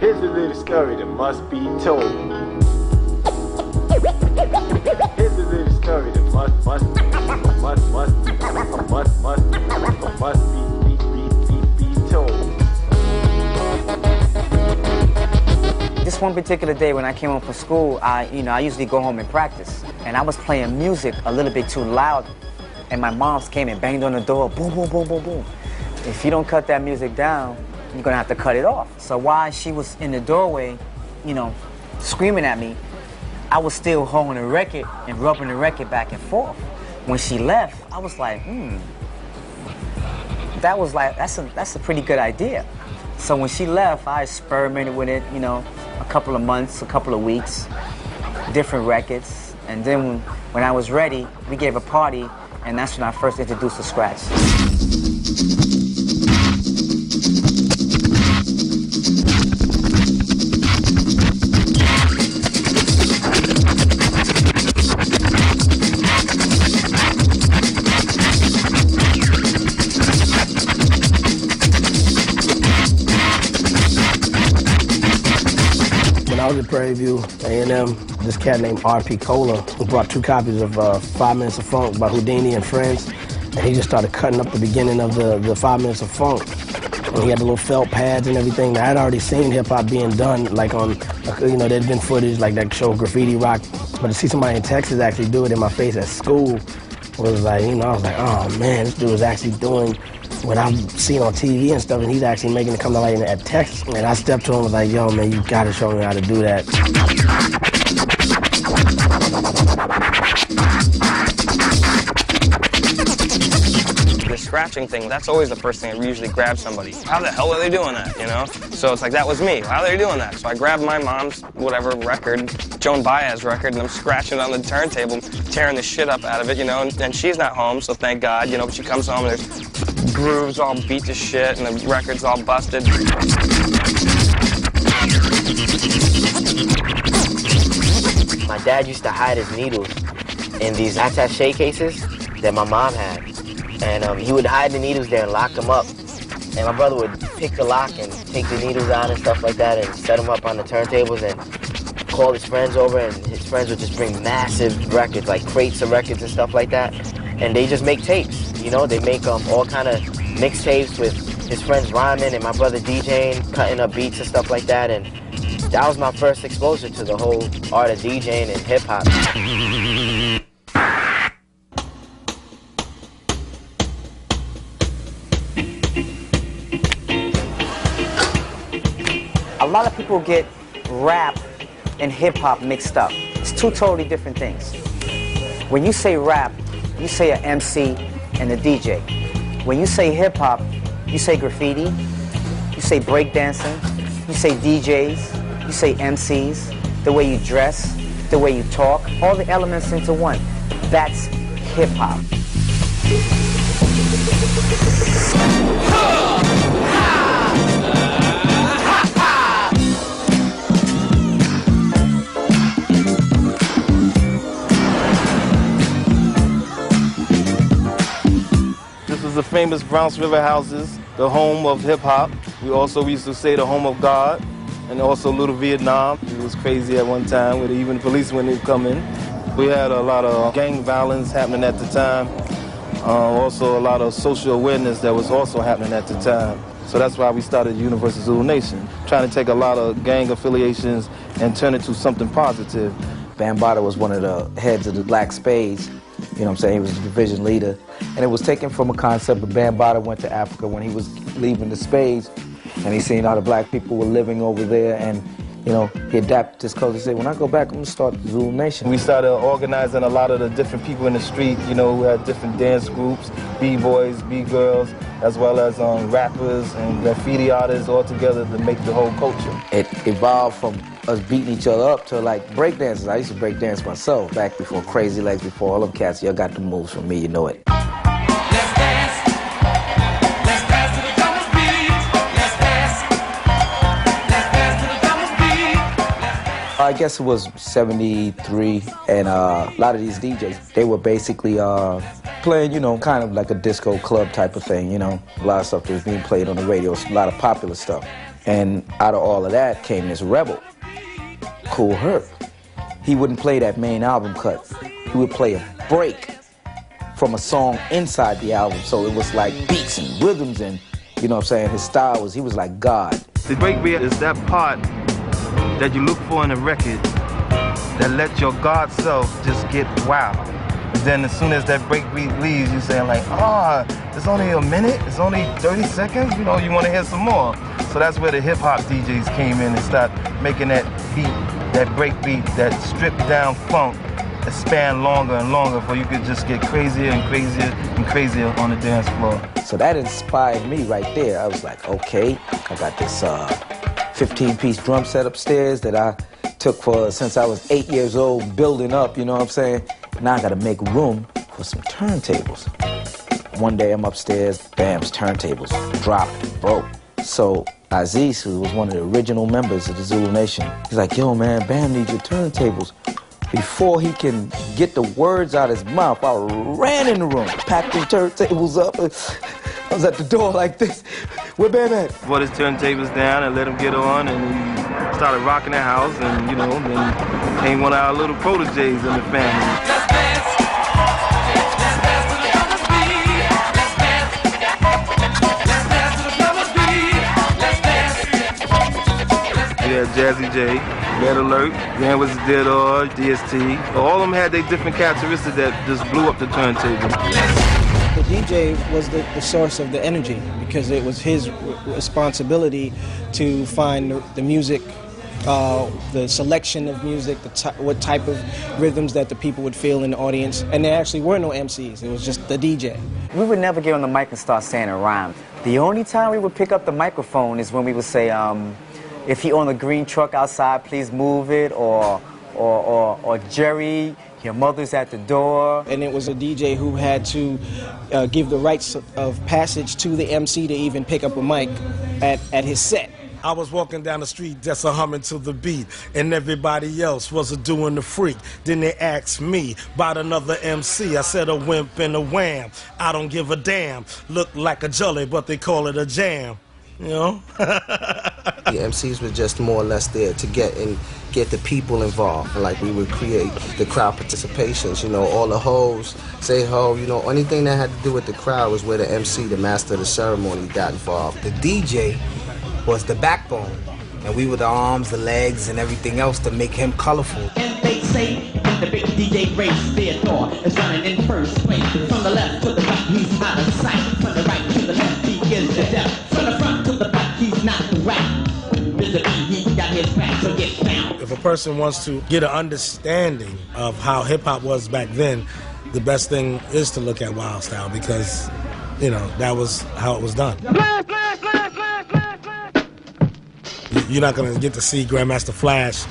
Here's a little story that must be told. Here's a little story that must be told. This one particular day when I came home from school, I usually go home and practice, and I was playing music a little bit too loud, and my mom's came and banged on the door, boom, boom, boom, boom, boom. If you don't cut that music down, you're gonna have to cut it off. So while she was in the doorway, screaming at me, I was still holding the record and rubbing the record back and forth. When she left, I was like, that's a pretty good idea. So when she left, I experimented with it, a couple of months, a couple of weeks, different records. And then when I was ready, we gave a party, and that's when I first introduced the scratch. When I was at Prairie View, A&M, this cat named R.P. Cola, who brought 2 copies of 5 Minutes of Funk by Houdini and Friends, and he just started cutting up the beginning of the 5 Minutes of Funk. And he had the little felt pads and everything. I had already seen hip-hop being done, like on, there'd been footage like that show Graffiti Rock, but to see somebody in Texas actually do it in my face at school was like, I was like, oh man, this dude is actually doing what I've seen on TV and stuff, and he's actually making it come to light at Texas. And I stepped to him and was like, yo, man, you gotta show me how to do that. The scratching thing, that's always the first thing that usually grabs somebody. How the hell are they doing that, So it's like, that was me. How are they doing that? So I grabbed my mom's, record, Joan Baez record, and I'm scratching it on the turntable, tearing the shit up out of it, and she's not home, so thank God, but she comes home and there's grooves all beat to shit, and the record's all busted. My dad used to hide his needles in these attaché cases that my mom had. And he would hide the needles there and lock them up. And my brother would pick the lock and take the needles out and stuff like that and set them up on the turntables and call his friends over, and his friends would just bring massive records, like crates of records and stuff like that. And they just make tapes, they make all kind of mixtapes with his friends rhyming and my brother DJing, cutting up beats and stuff like that. And that was my first exposure to the whole art of DJing and hip-hop. A lot of people get rap and hip-hop mixed up. It's 2 totally different things. When you say rap, you say an MC and a DJ. When you say hip-hop, you say graffiti, you say breakdancing, you say DJs, you say MCs, the way you dress, the way you talk, all the elements into one. That's hip-hop. This is the famous Bronx River Houses, the home of hip-hop. We also used to say the home of God, and also Little Vietnam. It was crazy at one time, with even the police when they'd come in. We had a lot of gang violence happening at the time. Also a lot of social awareness that was also happening at the time. So that's why we started Universal Zulu Nation, trying to take a lot of gang affiliations and turn it to something positive. Bambaataa was one of the heads of the Black Spades. He was the division leader. And it was taken from a concept of Bambaataa went to Africa when he was leaving the Spades, and he seen how the black people were living over there, and he adapted his culture. He said, when I go back, I'm gonna start the Zulu Nation. We started organizing a lot of the different people in the street. We had different dance groups, B-boys, B-girls, as well as rappers and graffiti artists all together to make the whole culture. It evolved from us beating each other up to like break dances. I used to break dance myself back before Crazy Legs, before all them cats. Y'all got the moves from me, you know it. I guess it was 73, and a lot of these DJs, they were basically playing, you know, kind of like a disco club type of thing, you know. A lot of stuff that was being played on the radio, a lot of popular stuff. And out of all of that came this rebel, Kool Herc. He wouldn't play that main album cut. He would play a break from a song inside the album, so it was like beats and rhythms and, you know what I'm saying, his style was, he was like God. The breakbeat is that part that you look for in a record that let your God self just get wild. And then as soon as that breakbeat leaves, you say like, it's only a minute, it's only 30 seconds, you know, you want to hear some more. So that's where the hip-hop DJs came in and started making that beat, that breakbeat, that stripped down funk that span longer and longer for you could just get crazier and crazier and crazier on the dance floor. So that inspired me right there. I was like, okay, I got this 15-piece drum set upstairs that I took for since I was 8 years old, building up, you know what I'm saying? Now I gotta make room for some turntables. One day I'm upstairs, bam's turntables, dropped, broke. So Aziz, who was one of the original members of the Zulu Nation, he's like, yo man, Bam needs your turntables. Before he can get the words out his mouth, I ran in the room, packed the turntables up. I was at the door like this. Where Bam at? Brought his turntables down and let him get on, and he started rocking the house, and you know, then came one of our little proteges in the family. Yeah, Jazzy J, Red Alert, Grand Wizard Theodore, DST. All of them had their different characteristics that just blew up the turntable. The DJ was the source of the energy because it was his responsibility to find the music, the selection of music, what type of rhythms that the people would feel in the audience. And there actually were no MCs, it was just the DJ. We would never get on the mic and start saying a rhyme. The only time we would pick up the microphone is when we would say, if you own a green truck outside, please move it, or Jerry, your mother's at the door. And it was a DJ who had to give the rights of passage to the MC to even pick up a mic at his set. I was walking down the street just a humming to the beat, and everybody else was a doing the freak. Then they asked me about another MC. I said a wimp and a wham. I don't give a damn. Look like a jelly, but they call it a jam. You know? The MCs were just more or less there to get the people involved. Like we would create the crowd participations, you know, all the hoes, say ho, you know, anything that had to do with the crowd was where the MC, the master of the ceremony, got involved. The DJ was the backbone, and we were the arms, the legs, and everything else to make him colorful. And they say the big DJ race, Theodore is running in first place. From the left to the right, he's out of sight. From the right to the left, he is the death. From the front to the back, he's not the right. Visibly, he got his back, so get down. If a person wants to get an understanding of how hip-hop was back then, the best thing is to look at Wild Style because, you know, that was how it was done. You're not going to get to see Grandmaster Flash,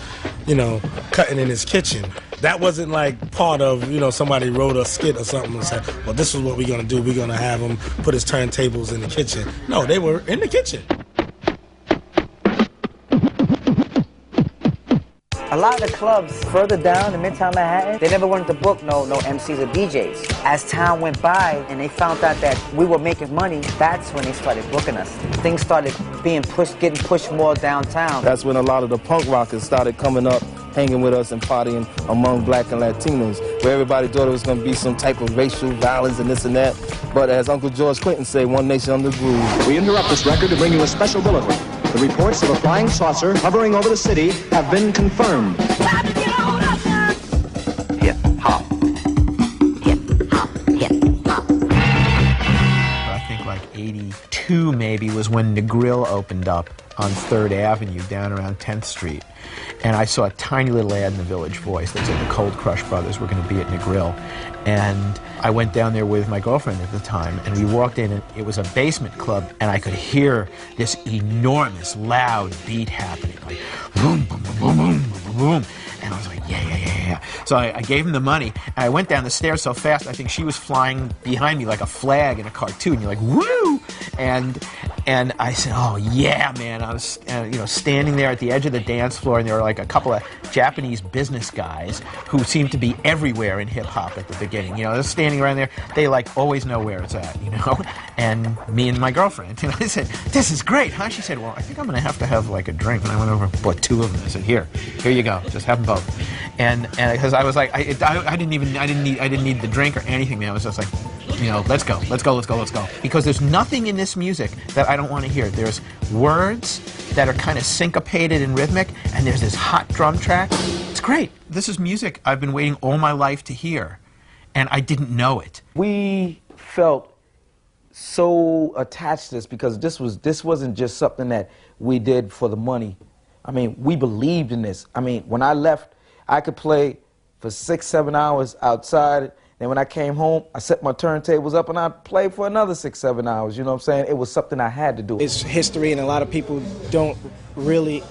you know, cutting in his kitchen. That wasn't like part of, you know, somebody wrote a skit or something and said, well, this is what we're going to do. We're going to have him put his turntables in the kitchen. No, they were in the kitchen. A lot of the clubs further down in Midtown Manhattan, they never wanted to book no MCs or DJs. As time went by and they found out that we were making money, that's when they started booking us. Things started being pushed, getting pushed more downtown. That's when a lot of the punk rockers started coming up, hanging with us and partying among black and Latinos, where everybody thought it was going to be some type of racial violence and this and that. But as Uncle George Clinton said, one nation under the groove. We interrupt this record to bring you a special bulletin. The reports of a flying saucer hovering over the city have been confirmed. Hip-hop. Hip-hop. Hip-hop. I think like 82 maybe was when the Grill opened up on 3rd Avenue down around 10th Street. And I saw a tiny little ad in the Village Voice that said the Cold Crush Brothers were going to be at the Grill. And I went down there with my girlfriend at the time, and we walked in, and it was a basement club, and I could hear this enormous, loud beat happening, like boom, boom, boom, boom, boom, boom, boom. And I was like, yeah. So I gave him the money, and I went down the stairs so fast, I think she was flying behind me like a flag in a cartoon. You're like, woo! And And I said, oh, yeah, man. I was, standing there at the edge of the dance floor, and there were like a couple of Japanese business guys who seemed to be everywhere in hip-hop at the beginning. They're standing around there. They, like, always know where it's at, And me and my girlfriend. And I said, this is great, huh? She said, well, I think I'm going to have, like, a drink. And I went over and bought 2 of them. I said, here you go. Just have them both. And because I was like, I didn't need the drink or anything, man. I was just like, let's go. Because there's nothing in this music that I don't want to hear. There's words that are kind of syncopated and rhythmic, and there's this hot drum track. It's great. This is music I've been waiting all my life to hear, and I didn't know it. We felt so attached to this because this wasn't just something that we did for the money. I mean, we believed in this. I mean, when I left, I could play for 6-7 hours outside. Then when I came home, I set my turntables up and I played for another 6-7 hours. You know what I'm saying? It was something I had to do. It's history, and a lot of people don't really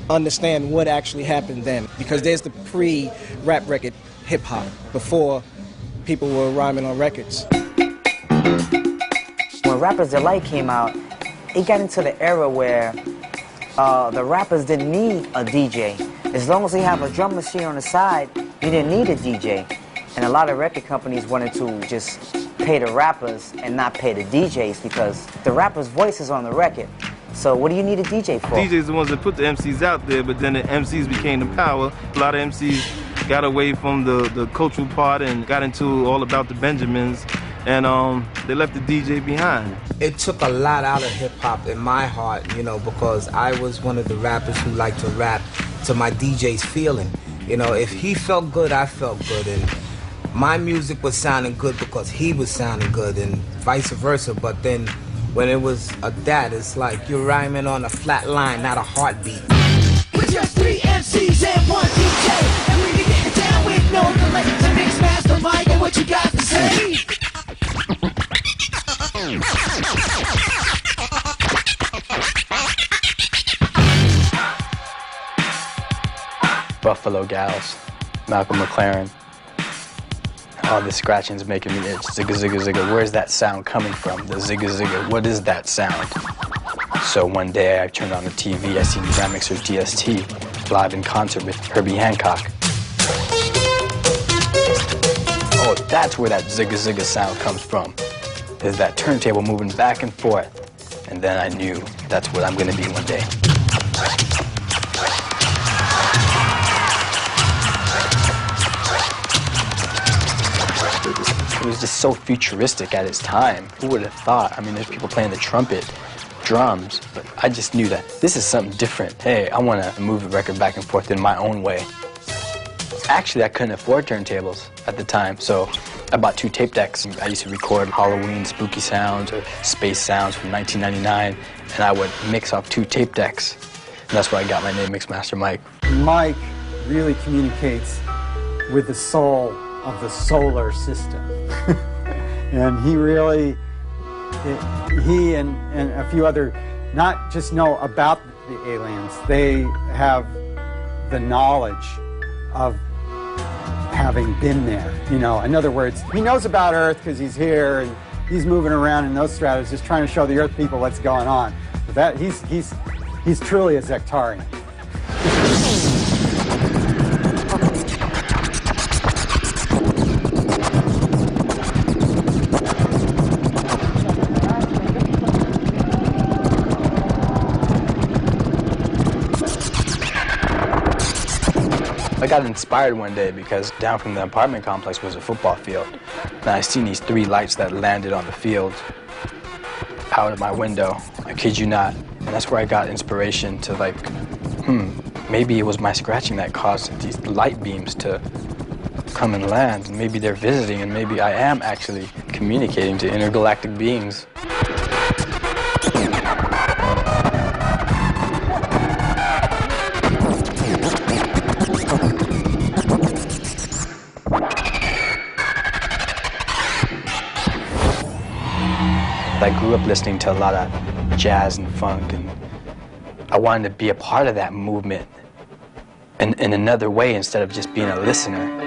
understand what actually happened then, because there's the pre-rap record hip-hop, before people were rhyming on records. When Rapper's Delight came out, it got into the era where the rappers didn't need a DJ. As long as they have a drum machine on the side, you didn't need a DJ. And a lot of record companies wanted to just pay the rappers and not pay the DJs because the rapper's voice is on the record. So what do you need a DJ for? DJs are the ones that put the MCs out there, but then the MCs became the power. A lot of MCs got away from the cultural part and got into all about the Benjamins, and they left the DJ behind. It took a lot out of hip-hop in my heart, because I was one of the rappers who liked to rap to my DJ's feeling. If he felt good, I felt good, and my music was sounding good because he was sounding good, and vice versa. But then when it was that, it's like you're rhyming on a flat line, not a heartbeat. We're just 3 MCs and 1 DJ, and we be getting down with no delay. So mix master Mike, and what you got to say? Buffalo Gals, Malcolm McLaren. All the scratching's making me itch. Zigga, zigga, zigga. Where's that sound coming from? The zigga, zigga. What is that sound? So one day I turned on the TV. I seen Grand Mixer DST live in concert with Herbie Hancock. Oh, that's where that zigga, zigga sound comes from. There's that turntable moving back and forth. And then I knew that's what I'm gonna be one day. It was just so futuristic at its time. Who would have thought? I mean, there's people playing the trumpet, drums, but I just knew that this is something different. Hey, I want to move the record back and forth in my own way. Actually, I couldn't afford turntables at the time, so I bought 2 tape decks. I used to record Halloween spooky sounds or space sounds from 1999, and I would mix off 2 tape decks. And that's where I got my name, Mixmaster Mike. Mike really communicates with the soul of the solar system. And he really, he and a few other, not just know about the aliens, they have the knowledge of having been there. In other words, he knows about Earth because he's here and he's moving around in those stratas just trying to show the Earth people what's going on. But that he's truly a Zectarian. I got inspired one day because down from the apartment complex was a football field. And I seen these 3 lights that landed on the field out of my window. I kid you not. And that's where I got inspiration to like, maybe it was my scratching that caused these light beams to come and land. And maybe they're visiting, and maybe I am actually communicating to intergalactic beings. I grew up listening to a lot of jazz and funk, and I wanted to be a part of that movement in another way instead of just being a listener.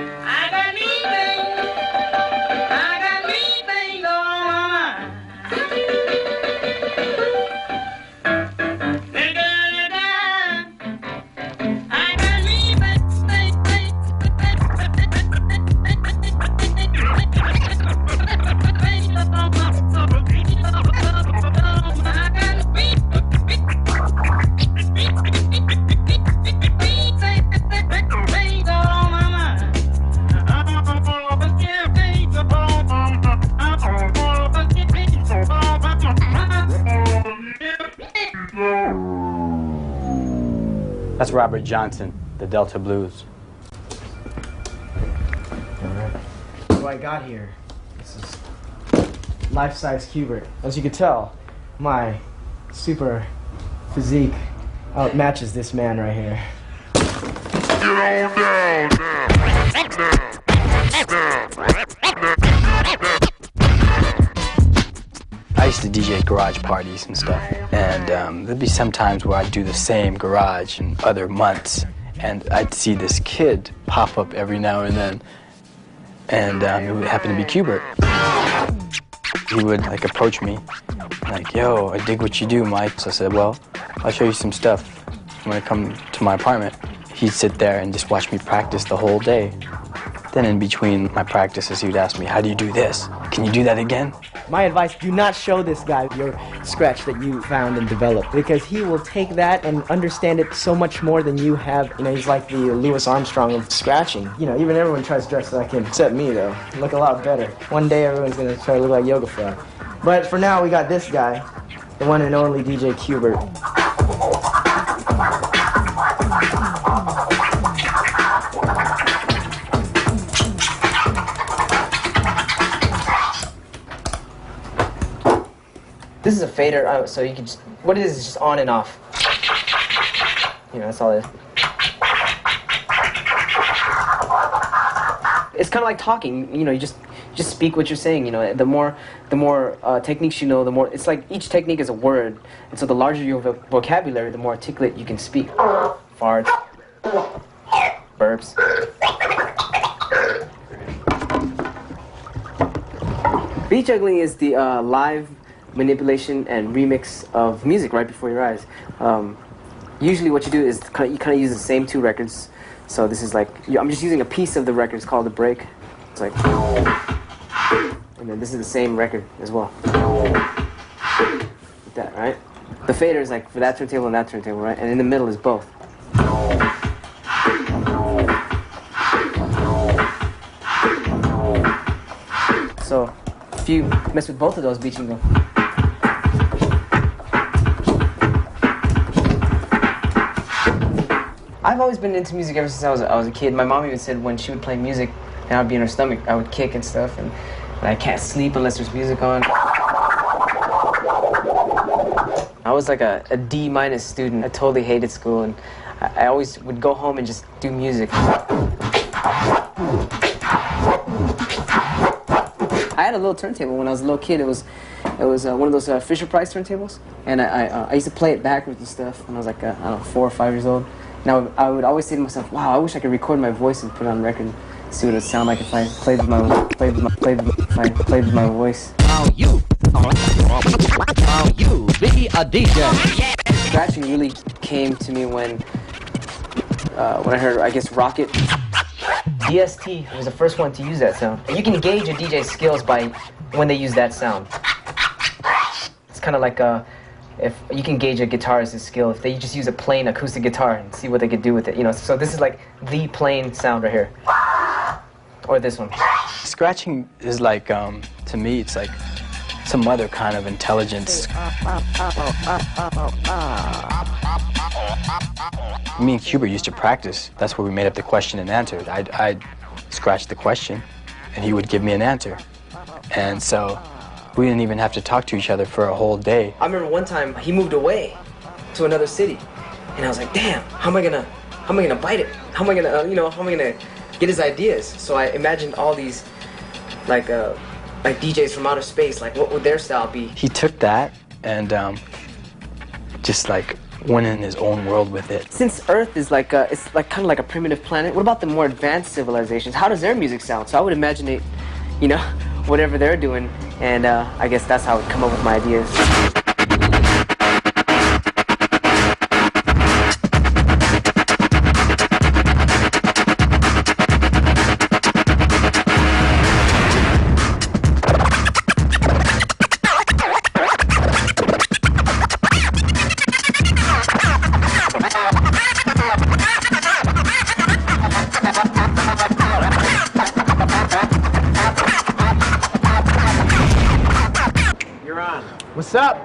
That's Robert Johnson, the Delta Blues. What I got here, this is life-size Qbert. As you can tell, my super physique outmatches this man right here. I used to DJ garage parties and stuff, and there'd be some times where I'd do the same garage in other months, and I'd see this kid pop up every now and then, and it would happen to be Qbert. He would like approach me, like, "Yo, I dig what you do, Mike." So I said, "Well, I'll show you some stuff when I come to my apartment." He'd sit there and just watch me practice the whole day. Then in between my practices, he would ask me, "How do you do this? Can you do that again?" My advice, do not show this guy your scratch that you found and developed, because he will take that and understand it so much more than you have. You know, he's like the Louis Armstrong of scratching. You know, even everyone tries to dress like him, except me though. I look a lot better. One day everyone's gonna try to look like Yoga Frog. But for now, we got this guy, the one and only DJ Qbert. This is a fader, so you can just, what it is just on and off. You know, that's all it is. It's kind of like talking, you know, you just speak what you're saying, you know. The more techniques you know, the more, it's like each technique is a word, and so the larger your vocabulary, the more articulate you can speak. Farts, burps. Beat juggling is the live manipulation and remix of music right before your eyes. Usually what you do is you kind of use the same two records. So this is like, I'm just using a piece of the record. It's called the break. It's like, and then this is the same record as well. Like that, right? The fader is like for that turntable and that turntable, right? And in the middle is both. So if you mess with both of those beats, you can go. I've always been into music ever since I was a kid. My mom even said when she would play music and I'd be in her stomach, I would kick and stuff, and I can't sleep unless there's music on. I was like a D- student. I totally hated school, and I always would go home and just do music. I had a little turntable when I was a little kid. It was one of those Fisher-Price turntables, and I used to play it backwards and stuff when I was like, I don't know, 4 or 5 years old. Now I would always say to myself, wow, I wish I could record my voice and put it on record, see what it would sound like if I played with my voice. Now you be a DJ. Scratching really came to me when I heard, I guess, Rocket. DST was the first one to use that sound. You can gauge a DJ's skills by when they use that sound. It's kind of like if you can gauge a guitarist's skill if they just use a plain acoustic guitar and see what they could do with it, you know. So this is like the plain sound right here, or this one. Scratching is like, to me, it's like some other kind of intelligence. Me and Qbert used to practice. That's where we made up the question and answer. I'd scratch the question, and he would give me an answer, and so we didn't even have to talk to each other for a whole day. I remember one time he moved away to another city, and I was like, damn, how am I gonna bite it? How am I gonna, how am I gonna get his ideas? So I imagined all these, like DJs from outer space, like what would their style be? He took that and just like went in his own world with it. Since Earth is like it's like kind of like a primitive planet, what about the more advanced civilizations? How does their music sound? So I would imagine it, whatever they're doing, and I guess that's how I would come up with my ideas. What's up?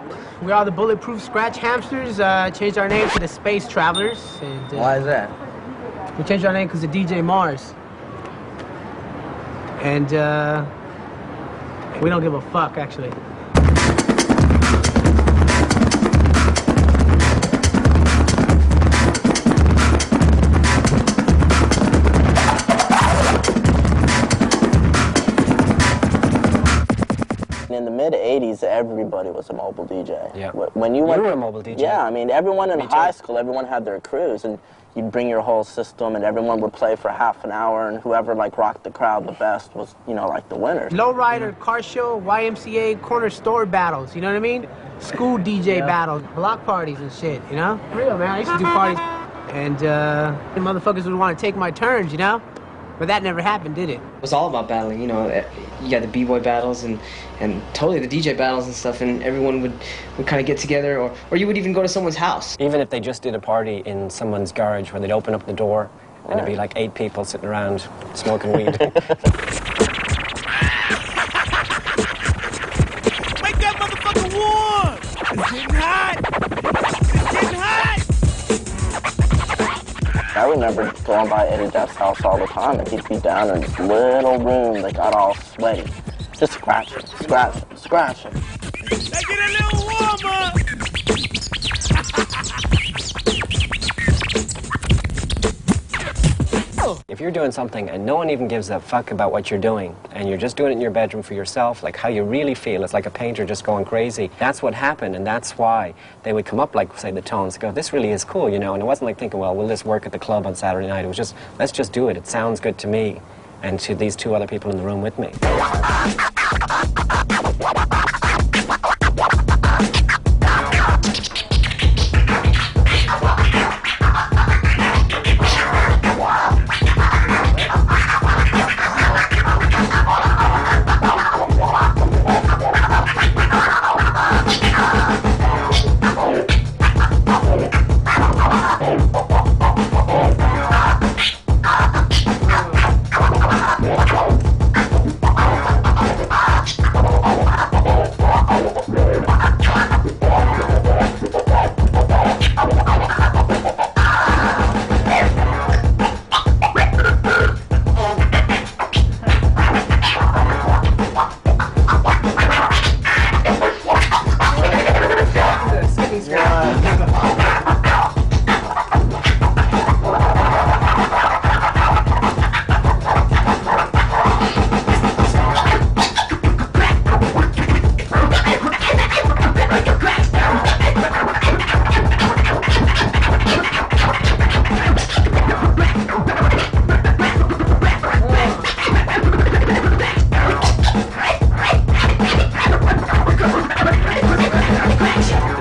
We are the Bulletproof Scratch Hamsters. Changed our name to the Space Travelers. And, Why is that? We changed our name because of DJ Mars. And we don't give a fuck, actually. In the mid-'80s, everybody was a mobile DJ. Yeah. When you went, were a mobile DJ. Yeah, I mean, everyone in Me too. high school, everyone had their crews, and you'd bring your whole system, and everyone would play for half an hour, and whoever like rocked the crowd the best was, you know, like the winner. Lowrider, car show, YMCA, corner store battles, you know what I mean? School DJ battles, block parties and shit, you know? Real, man, I used to do parties. And the motherfuckers would want to take my turns, you know? But that never happened, did it? It was all about battling, you know. You got the b-boy battles and totally the DJ battles and stuff, and everyone would kind of get together, or you would even go to someone's house. Even if they just did a party in someone's garage where they'd open up the door and it'd be like 8 people sitting around smoking weed. Make that motherfucker warm! It's getting hot! It's getting hot! I remember going by Eddie Duff's house all the time, and he'd be down in this little room that got all sweaty, just scratching, scratching, scratching. Let's get a little warmer! If you're doing something and no one even gives a fuck about what you're doing, and you're just doing it in your bedroom for yourself, like how you really feel, it's like a painter just going crazy. That's what happened, and that's why they would come up, like, say, the Tones, go, this really is cool, you know, and it wasn't like thinking, well, will this work at the club on Saturday night? It was just, let's just do it. It sounds good to me and to these 2 other people in the room with me.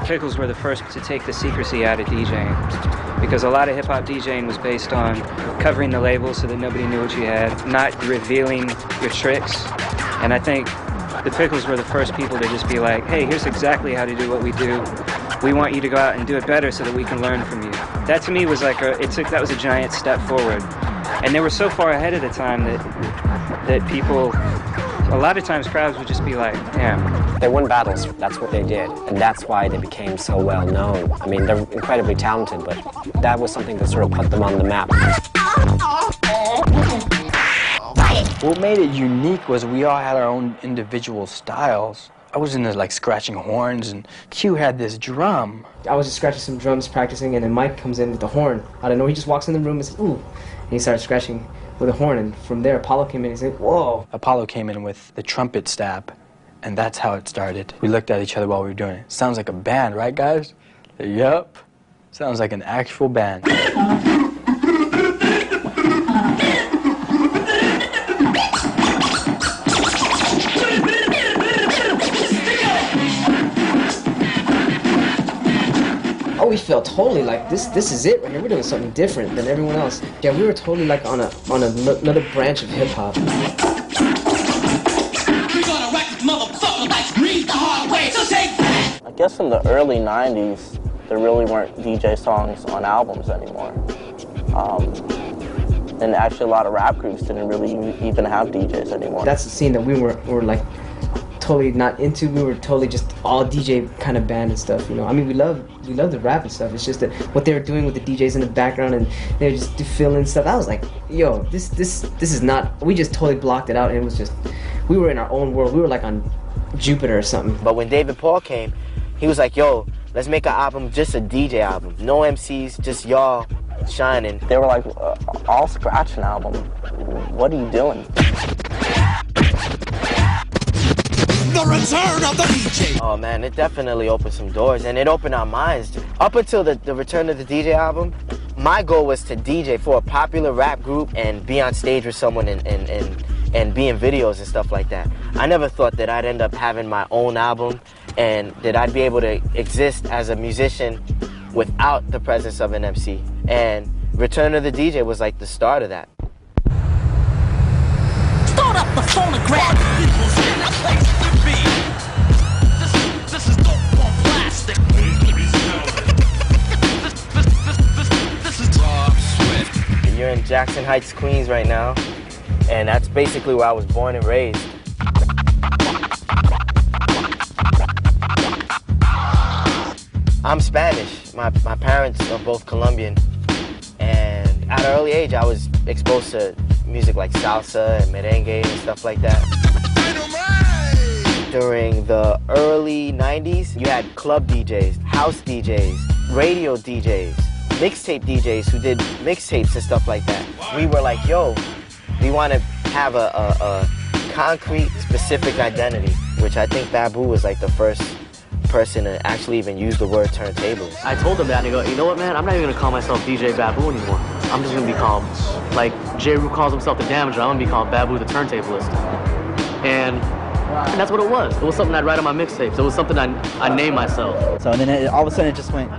Pickles were the first to take the secrecy out of DJing, because a lot of hip-hop DJing was based on covering the label so that nobody knew what you had, not revealing your tricks. And I think the Pickles were the first people to just be like, hey, here's exactly how to do what we do. We want you to go out and do it better so that we can learn from you. That to me was like that was a giant step forward. And they were so far ahead of the time that people, a lot of times crowds would just be like, damn. They won battles, that's what they did, and that's why they became so well known. I mean, they're incredibly talented, but that was something that sort of put them on the map. What made it unique was we all had our own individual styles. I was into like scratching horns, and Q had this drum. I was just scratching some drums, practicing, and then Mike comes in with the horn. I don't know, he just walks in the room and says, ooh, and he started scratching with a horn, and from there Apollo came in and he said, whoa. Apollo came in with the trumpet stab, and that's how it started. We looked at each other while we were doing it. Sounds like a band, right, guys? Yup. Sounds like an actual band. Oh, we felt totally like this is it right here. We're doing something different than everyone else. Yeah, we were totally like on another branch of hip hop. I guess in the early 90s, there really weren't DJ songs on albums anymore. And actually a lot of rap groups didn't really even have DJs anymore. That's the scene that we were like totally not into. We were totally just all DJ kind of band and stuff, you know. I mean, we love the rap and stuff. It's just that what they were doing with the DJs in the background and they were just filling stuff. I was like, yo, this is not. We just totally blocked it out, and it was just, we were in our own world. We were like on Jupiter or something. But when David Paul came, he was like, yo, let's make an album, just a DJ album. No MCs, just y'all shining. They were like, all scratching album. What are you doing? The return of the DJ. Oh man, it definitely opened some doors, and it opened our minds. Up until the return of the DJ album, my goal was to DJ for a popular rap group and be on stage with someone and be in videos and stuff like that. I never thought that I'd end up having my own album and that I'd be able to exist as a musician without the presence of an MC. And Return of the DJ was like the start of that. Start up the phonograph. This is dope on plastic. This is Rob Swift. You're in Jackson Heights, Queens right now, and that's basically where I was born and raised. I'm Spanish. My parents are both Colombian, and at an early age I was exposed to music like salsa and merengue and stuff like that. During the early 90s, you had club DJs, house DJs, radio DJs, mixtape DJs who did mixtapes and stuff like that. We were like, yo, we want to have a concrete, specific identity, which I think Babu was like the first person to actually even use the word turntables. I told him that, and he goes, you know what, man, I'm not even going to call myself DJ Babu anymore. I'm just going to be called, like J. Rue calls himself the Damager, I'm going to be called Babu the Turntablist. And that's what it was. It was something I'd write on my mixtapes. It was something I named myself. So and then all of a sudden it just went,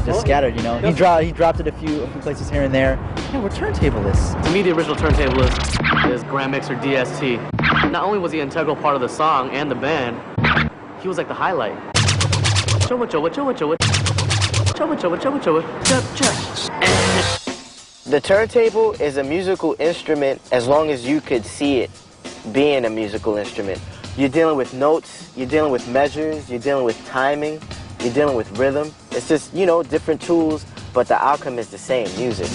just scattered, you know. He dropped it a few places here and there. Yeah, we're turntablists. To me, the original turntablist is Grand Mixer DST. Not only was he an integral part of the song and the band, he was like the highlight. The turntable is a musical instrument as long as you could see it being a musical instrument. You're dealing with notes, you're dealing with measures, you're dealing with timing, you're dealing with rhythm. It's just, you know, different tools, but the outcome is the same, music.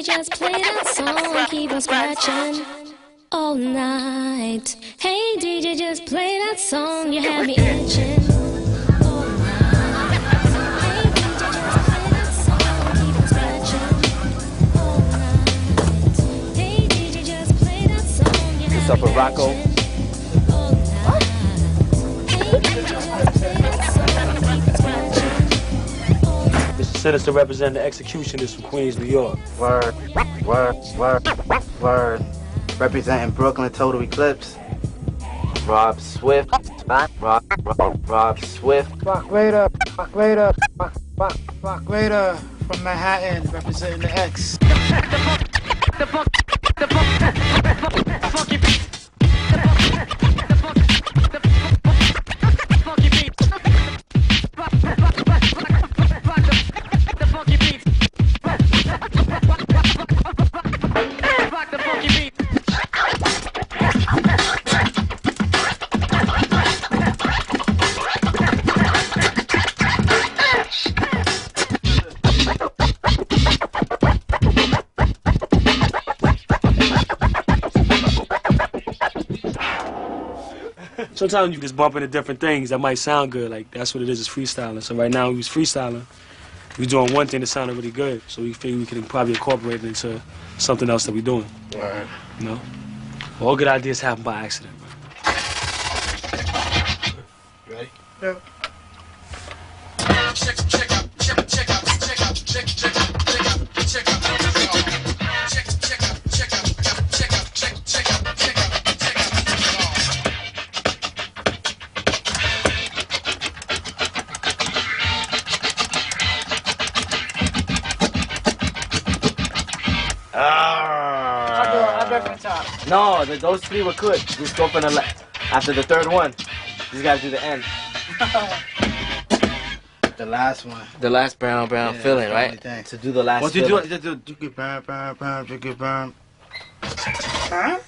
Just play that song, keep on scratching all night. Hey DJ, just play that song, you have me itching all night. Hey DJ, just play that song, keep on scratching all night. Hey DJ, just play that song, you What's up with Rocco? Mr. Sinister representing the executionist from Queens, New York. Word. Representing Brooklyn Total Eclipse. Rob Swift. Rob Swift. Fuck later from Manhattan, representing the X. sometimes you just bump into different things that might sound good. Like, that's what it is freestyling. So right now, we was freestyling. We was doing one thing that sounded really good. So we figured we could probably incorporate it into something else that we're doing. Right. You know? All good ideas happen by accident. Ready? Yeah. I'll go from the top. No, those three were good. Just go from the left. After the third one, you just gotta do the end. The last one. The last brown filling, right? To do the last Once you filling. do it, burn. Huh?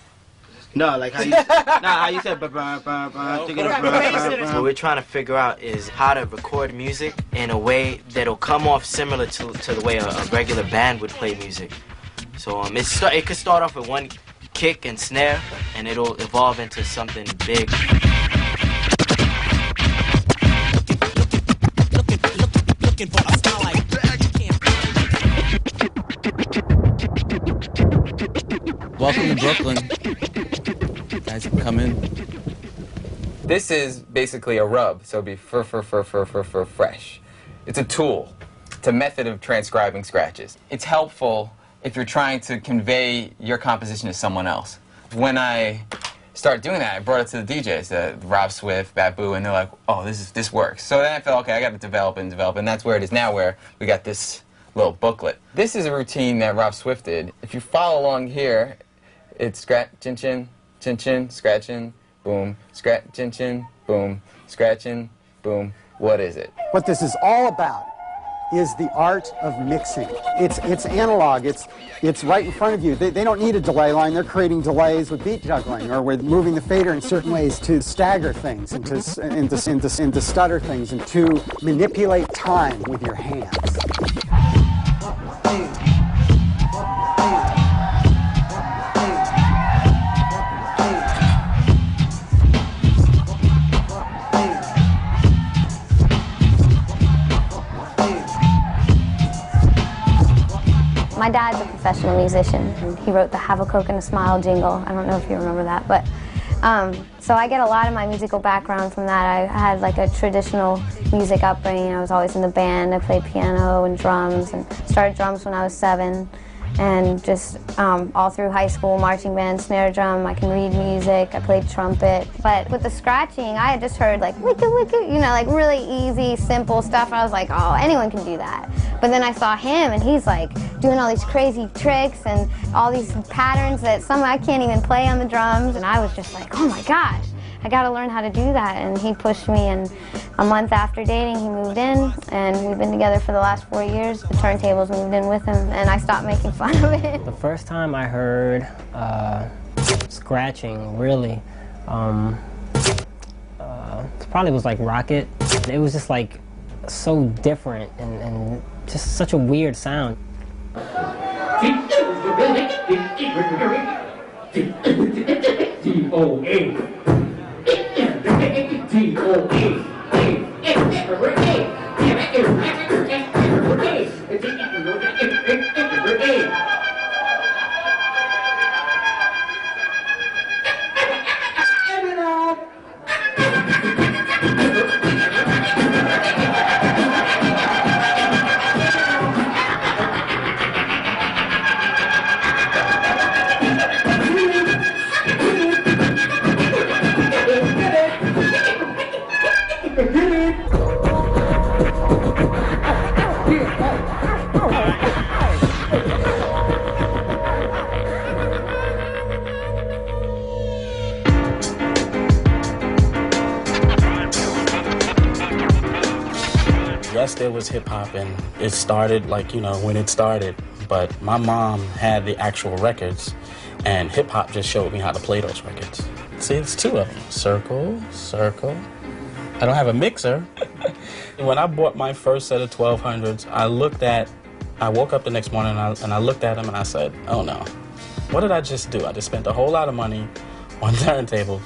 No, like how you, how you said burn. What we're trying to figure out is how to record music in a way that'll come off similar to the way a regular band would play music. So it could start off with one kick and snare, and it'll evolve into something big. Welcome to Brooklyn. Guys can come in. This is basically a rub, so it'd be fresh. It's a tool. It's a method of transcribing scratches. It's helpful if you're trying to convey your composition to someone else. When I started doing that, I brought it to the DJs, Rob Swift, Babu, and they're like, oh, this works. So then I felt, okay, I got to develop, and that's where it is now, where we got this little booklet. This is a routine that Rob Swift did. If you follow along here, it's scratch, chin, chin, chin, chin, scratching, boom, scratch, chin, chin, boom, scratching, boom. What is it? What this is all about is the art of mixing. It's analog. It's right in front of you. They don't need a delay line. They're creating delays with beat juggling or with moving the fader in certain ways to stagger things and to stutter things and to manipulate time with your hands. My dad's a professional musician. He wrote the Have a Coke and a Smile jingle. I don't know if you remember that, but so I get a lot of my musical background from that. I had like a traditional music upbringing. I was always in the band. I played piano and drums and started drums when I was 7. And just all through high school, marching band, snare drum, I can read music, I played trumpet. But with the scratching, I had just heard like wicka wicka, you know, like really easy, simple stuff. I was like, oh, anyone can do that. But then I saw him and he's like doing all these crazy tricks and all these patterns that some I can't even play on the drums. And I was just like, oh my gosh, I gotta learn how to do that. And he pushed me, and a month after dating, he moved in, and we've been together for the last 4 years. The turntables moved in with him, and I stopped making fun of it. The first time I heard scratching, really, probably was like Rocket. It was just like so different and just such a weird sound. Yes, there was hip-hop, and it started like, you know, when it started. But my mom had the actual records, and hip-hop just showed me how to play those records. See, it's 2 of them. Circle, circle. I don't have a mixer. When I bought my first set of 1200s, I woke up the next morning and I looked at them and I said, oh no, what did I just do? I just spent a whole lot of money on turntables,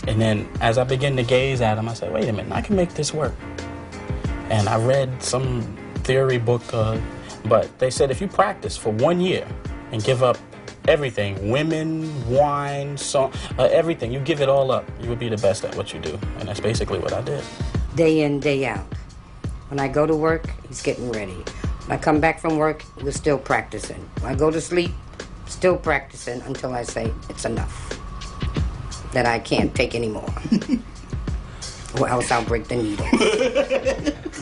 And then as I began to gaze at them, I said, wait a minute, I can make this work. And I read some theory book, but they said if you practice for 1 year and give up everything, women, wine, song, everything, you give it all up, you will be the best at what you do. And that's basically what I did. Day in, day out. When I go to work, he's getting ready. When I come back from work, we're still practicing. When I go to sleep, still practicing until I say it's enough. That I can't take anymore. Or else I'll break the needles.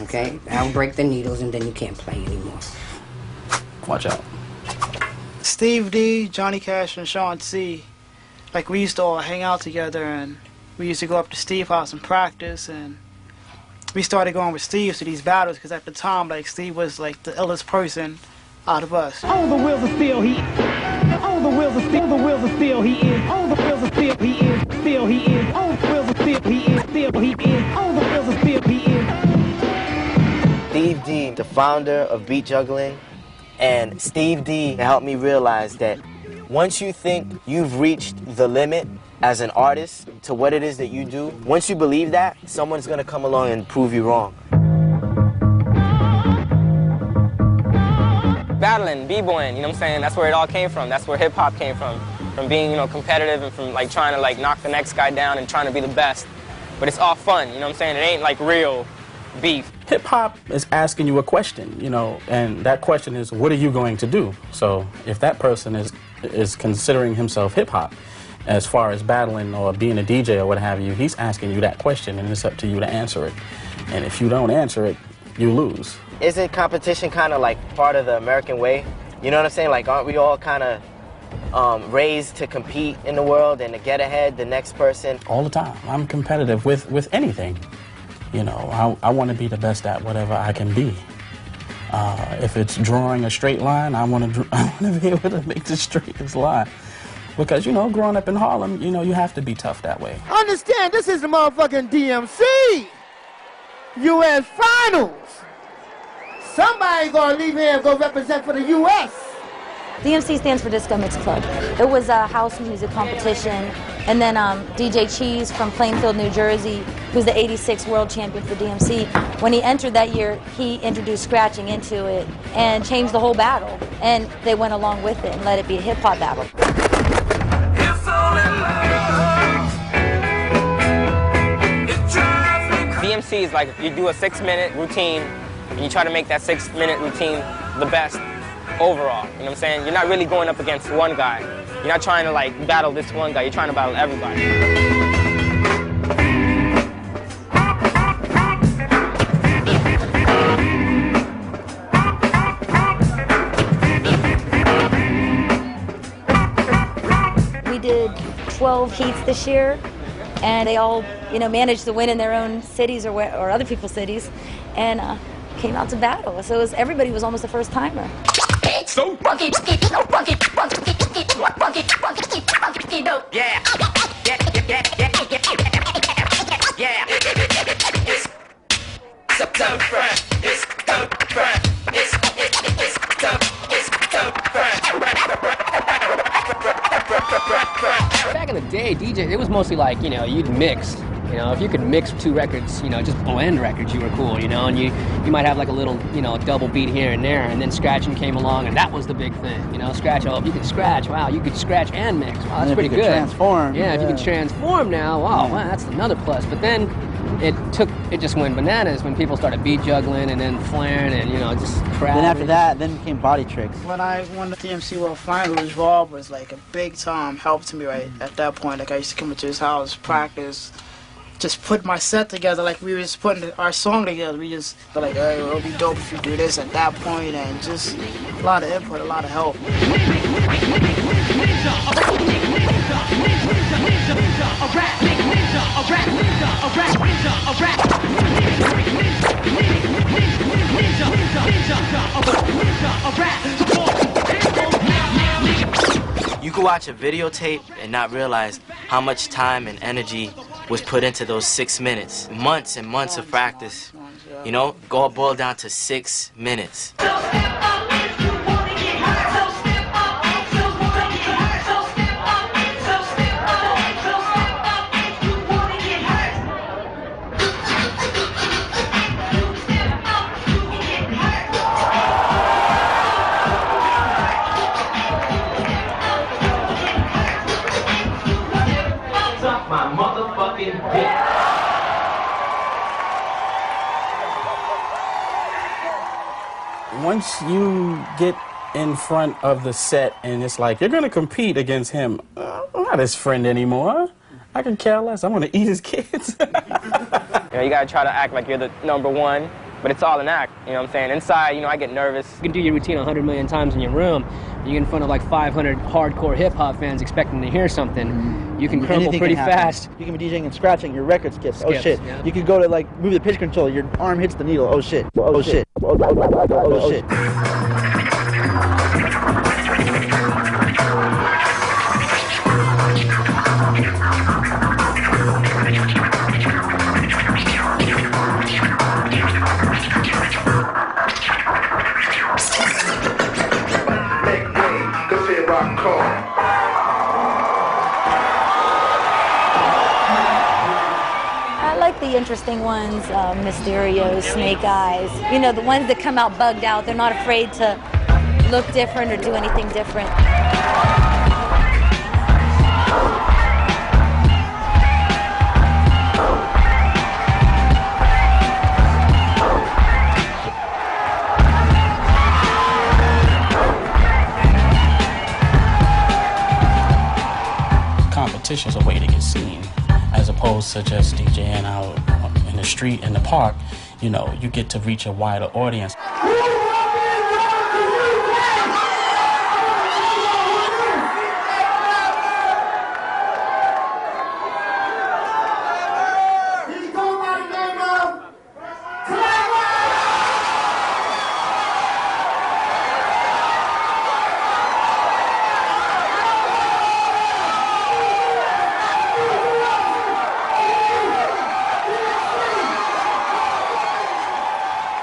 Okay? I'll break the needles and then you can't play anymore. Watch out. Steve D, Johnny Cash, and Sean C. Like, we used to all hang out together, and we used to go up to Steve's house and practice, and we started going with Steve to these battles, because at the time, like, Steve was, like, the illest person out of us. All the wheels are still he. All the wheels are still. The wheels are still he is. All the wheels are still he is. Still he is. All the wheels are still he is. Still he is. All the wheels are still he is. Steve D, the founder of beat juggling, and Steve D helped me realize that once you think you've reached the limit as an artist to what it is that you do, once you believe that, someone's gonna come along and prove you wrong. Battling, b-boying, you know what I'm saying? That's where it all came from. That's where hip-hop came from being, you know, competitive and from like trying to like knock the next guy down and trying to be the best. But it's all fun, you know what I'm saying? It ain't like real beef. Hip-hop is asking you a question, you know, and that question is, what are you going to do? So if that person is considering himself hip-hop, as far as battling or being a DJ or what have you, he's asking you that question, and it's up to you to answer it. And if you don't answer it, you lose. Isn't competition kind of like part of the American way? You know what I'm saying? Like, aren't we all kind of raised to compete in the world and to get ahead the next person? All the time. I'm competitive with anything. You know, I want to be the best at whatever I can be. If it's drawing a straight line, I want to be able to make the straightest line. Because, you know, growing up in Harlem, you know, you have to be tough that way. Understand, this is the motherfucking DMC U.S. Finals. Somebody gonna leave here and go represent for the U.S. DMC stands for Disco Mix Club. It was a house music competition, and then DJ Cheese from Plainfield, New Jersey, who's the '86 world champion for DMC, when he entered that year, he introduced scratching into it and changed the whole battle. And they went along with it and let it be a hip-hop battle. DMC is like if you do a 6-minute routine and you try to make that 6-minute routine the best overall. You know what I'm saying? You're not really going up against one guy. You're not trying to like battle this one guy. You're trying to battle everybody. We did 12 heats this year, and they all, you know, managed to win in their own cities or other people's cities, and came out to battle. So everybody was almost a first timer. So Back in the day, DJ, it was mostly like, you know, you'd mix. You know, if you could mix 2 records, you know, just blend records, you were cool, you know, and you might have like a little, you know, double beat here and there, and then scratching came along, and that was the big thing, you know, scratch, oh, if you could scratch, wow, you could scratch and mix, wow, that's pretty good. Transform. Yeah, if you can transform now, wow, that's another plus, but then it just went bananas when people started beat juggling and then flaring and, you know, just crap. Then after that, then became body tricks. When I won the DMC World Finals, Rob was like a big time help to me right at that point. Like, I used to come into his house, practice, just put my set together, like we were just putting our song together. We just were like, hey, it'll be dope if you do this at that point, and just a lot of input, a lot of help. You can watch a videotape and not realize how much time and energy was put into those 6 minutes. Months and months of practice. You know, all boiled down to 6 minutes. once you get in front of the set and it's like, you're going to compete against him, I'm not his friend anymore. I can care less. I'm going to eat his kids. You know, you got to try to act like you're the number one, but it's all an act, you know what I'm saying? Inside, you know, I get nervous. You can do your routine 100 million times in your room. You get in front of like 500 hardcore hip-hop fans expecting to hear something. You can crumble pretty fast. You can be DJing and scratching, your record skips. Oh shit. Yeah. You could go to like move the pitch control, your arm hits the needle. Oh shit. Oh shit. Oh shit. I like the interesting ones, Mysterio, Snake Eyes. You know, the ones that come out bugged out. They're not afraid to look different or do anything different. Competition's a way to get seen, as opposed to just DJing out in the street, in the park. You know, you get to reach a wider audience.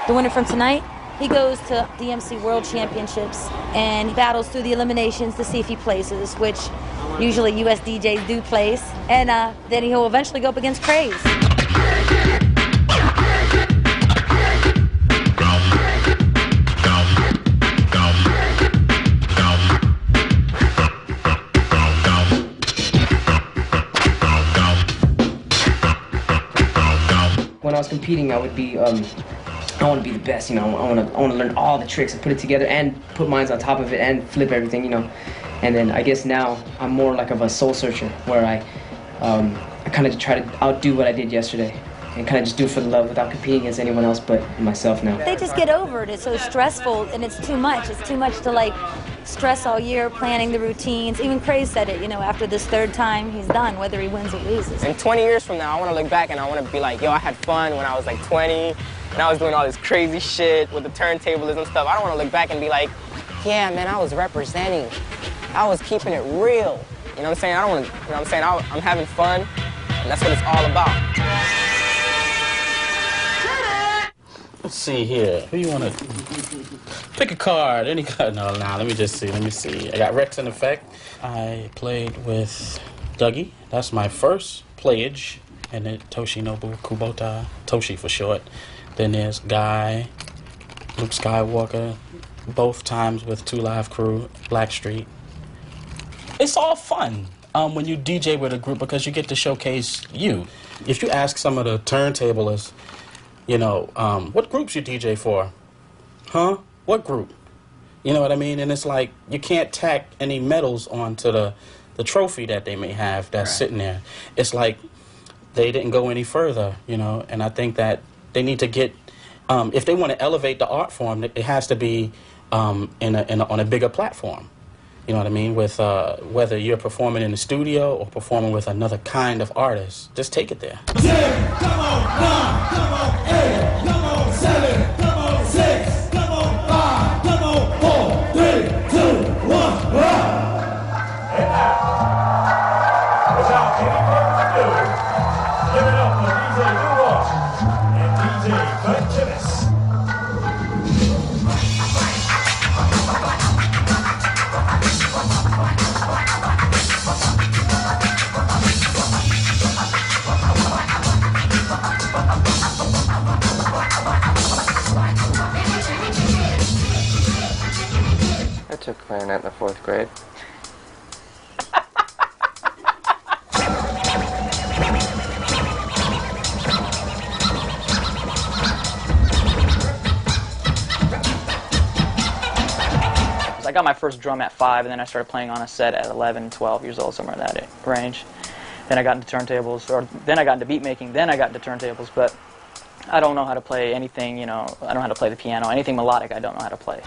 The winner from tonight, he goes to DMC World Championships and he battles through the eliminations to see if he places, which usually US DJs do place. And then he'll eventually go up against Craze. When I was competing, I would be I want to be the best, you know. I want to learn all the tricks and put it together and put mines on top of it and flip everything, you know. And then I guess now I'm more like of a soul searcher, where I kind of try to outdo what I did yesterday and kind of just do it for the love without competing against anyone else but myself now. They just get over it. It's so stressful and it's too much. It's too much to like stress all year, planning the routines. Even Craze said it, you know, after this third time, he's done, whether he wins or loses. And 20 years from now, I want to look back and I want to be like, yo, I had fun when I was like 20. And I was doing all this crazy shit with the turntables and stuff. I don't want to look back and be like, yeah, man, I was representing. I was keeping it real. You know what I'm saying? I don't want to, you know what I'm saying? I'm having fun, and that's what it's all about. Let's see here. Who you want to pick a card? Any card? No, let me just see. Let me see. I got Rex in effect. I played with Dougie. That's my first playage. And then Toshinobu Kubota, Toshi for short. Then there's Guy, Luke Skywalker, both times with 2 Live Crew, Blackstreet. It's all fun when you DJ with a group because you get to showcase you. If you ask some of the turntablists, you know, what groups you DJ for? Huh? What group? You know what I mean? And it's like you can't tack any medals onto the trophy that they may have that's sitting there. It's like they didn't go any further, you know, and I think that they need to get, if they want to elevate the art form, it has to be on a bigger platform. You know what I mean? With whether you're performing in the studio or performing with another kind of artist, just take it there. 10, come on, 9, come on, 8, come on, 7, come on, 6, come on, 5, come on, 4, 3, 2, 1, run! Without any further ado, give it up for DJ New York and DJ Bud Tibbs. I took clarinet in the 4th grade. my first drum at 5, and then I started playing on a set at 11, 12 years old, somewhere in that range. Then I got into turntables, or then I got into beat making, then I got into turntables, but I don't know how to play anything, you know, I don't know how to play the piano, anything melodic I don't know how to play.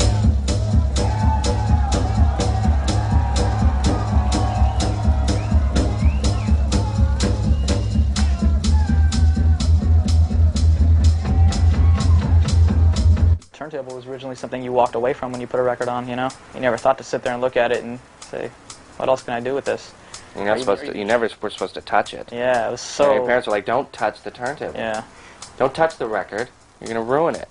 Turntable was originally something you walked away from when you put a record on, you know? You never thought to sit there and look at it and say, what else can I do with this? You're not supposed to, you never were supposed to touch it. Yeah, it was so... And your parents were like, don't touch the turntable. Yeah. Don't touch the record. You're going to ruin it.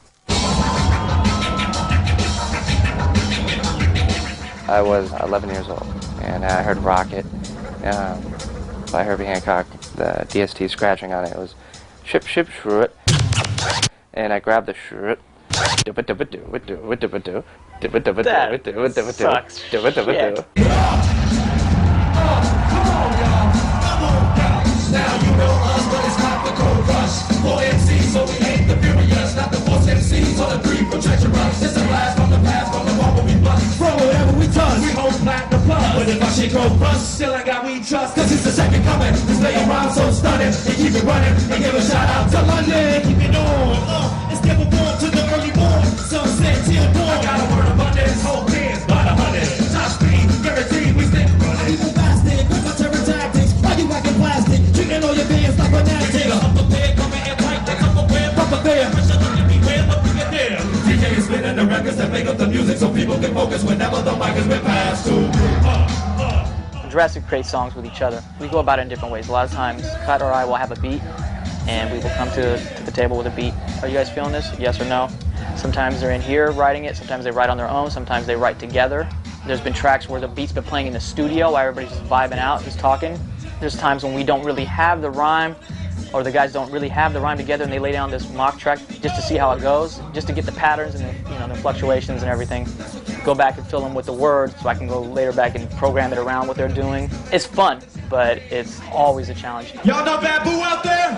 I was 11 years old, and I heard Rocket by Herbie Hancock, the DST scratching on it. It was ship, ship, shrew it. And I grabbed the shrew it. That sucks shit. Now you know us, but it's not the cold rush. For MCs, so we ain't the furious, not the force MCs or the three projection rush. It's a blast from the past, from the wall where we bust. From whatever we touch, we hold platinum plus. But if our shit go bust, still I got we trust. Cause it's the second coming. Display a rhyme so stunning. And keep it running. And give a shout out to London. Keep it on. It's never born to the early morn. Sunset till dawn. I got a word abundance. Whole pins by the hundred. Top speed, guaranteed we stick running. People fasting, quick my terror tactics. Why you whacking plastic? Treating all your bands like fanatic. Up a bed, coming in tight. That's up a bed, up a bed. Pressure looking me where, but we get there. DJ is spinning the records that make up the music so people can focus whenever the mic has been passed to. Jurassic create songs with each other. We go about it in different ways. A lot of times, Cut or I will have a beat, and we will come to the table with a beat. Are you guys feeling this? Yes or no? Sometimes they're in here writing it, sometimes they write on their own, sometimes they write together. There's been tracks where the beat's been playing in the studio while everybody's just vibing out, just talking. There's times when we don't really have the rhyme, or the guys don't really have the rhyme together, and they lay down this mock track just to see how it goes, just to get the patterns and the, you know, the fluctuations and everything. Go back and fill them with the words so I can go later back and program it around what they're doing. It's fun, but it's always a challenge. Y'all know Babu out there?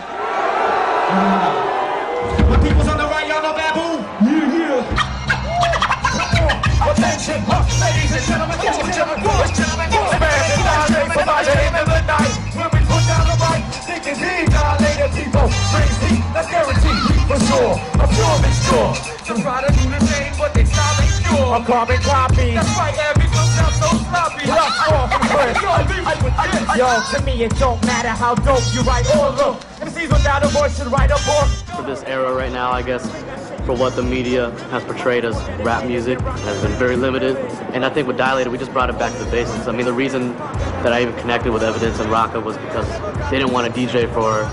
My people's on the right, y'all know Babu? Yeah. Attention, ladies and gentlemen, when we put down the mic, thinking he dilated people, brings heat, that's guaranteed, for sure, I'm sure they sure. To try to do the same, but they stop it sure. A carbon copy. That's right, every book sounds so sloppy. Yo, to me it don't matter how dope you write or look. MCs without a voice should write a book. For this era right now, I guess, for what the media has portrayed as rap music has been very limited. And I think with Dilated, we just brought it back to the basics. I mean, the reason that I even connected with Evidence and Rocka was because they didn't want a DJ for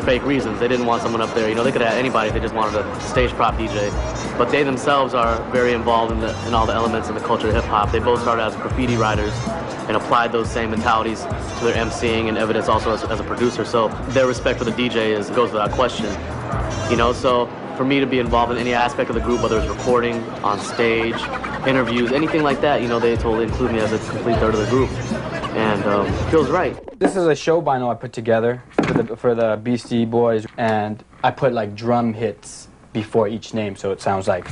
fake reasons. They didn't want someone up there, you know, they could have anybody, they just wanted a stage prop DJ. But they themselves are very involved in all the elements in the culture of hip-hop. They both started as graffiti writers and applied those same mentalities to their MCing, and Evidence also as a producer. So their respect for the DJ goes without question. You know, so for me to be involved in any aspect of the group, whether it's recording, on stage, interviews, anything like that, you know, they totally include me as a complete third of the group. And it feels right. This is a show vinyl I put together for the Beastie Boys, and I put like drum hits before each name, so it sounds like.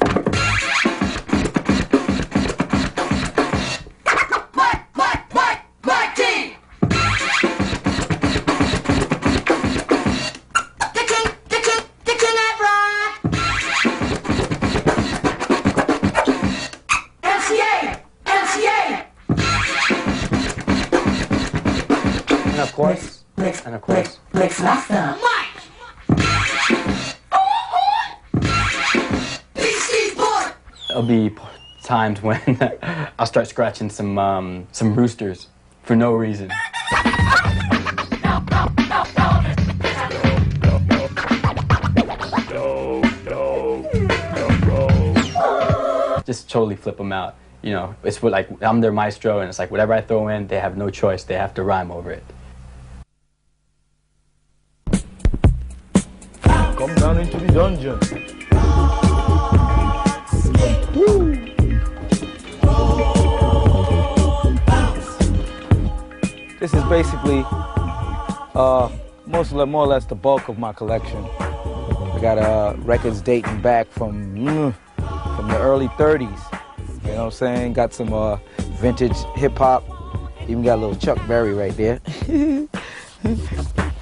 And of course, Mix Master. There'll be times when I'll start scratching some roosters for no reason. Just totally flip them out. You know, it's like I'm their maestro, and it's like whatever I throw in, they have no choice. They have to rhyme over it. Come down into the dungeon. This is basically more or less the bulk of my collection. I got records dating back from the early 30s. You know what I'm saying? Got some vintage hip-hop. Even got a little Chuck Berry right there.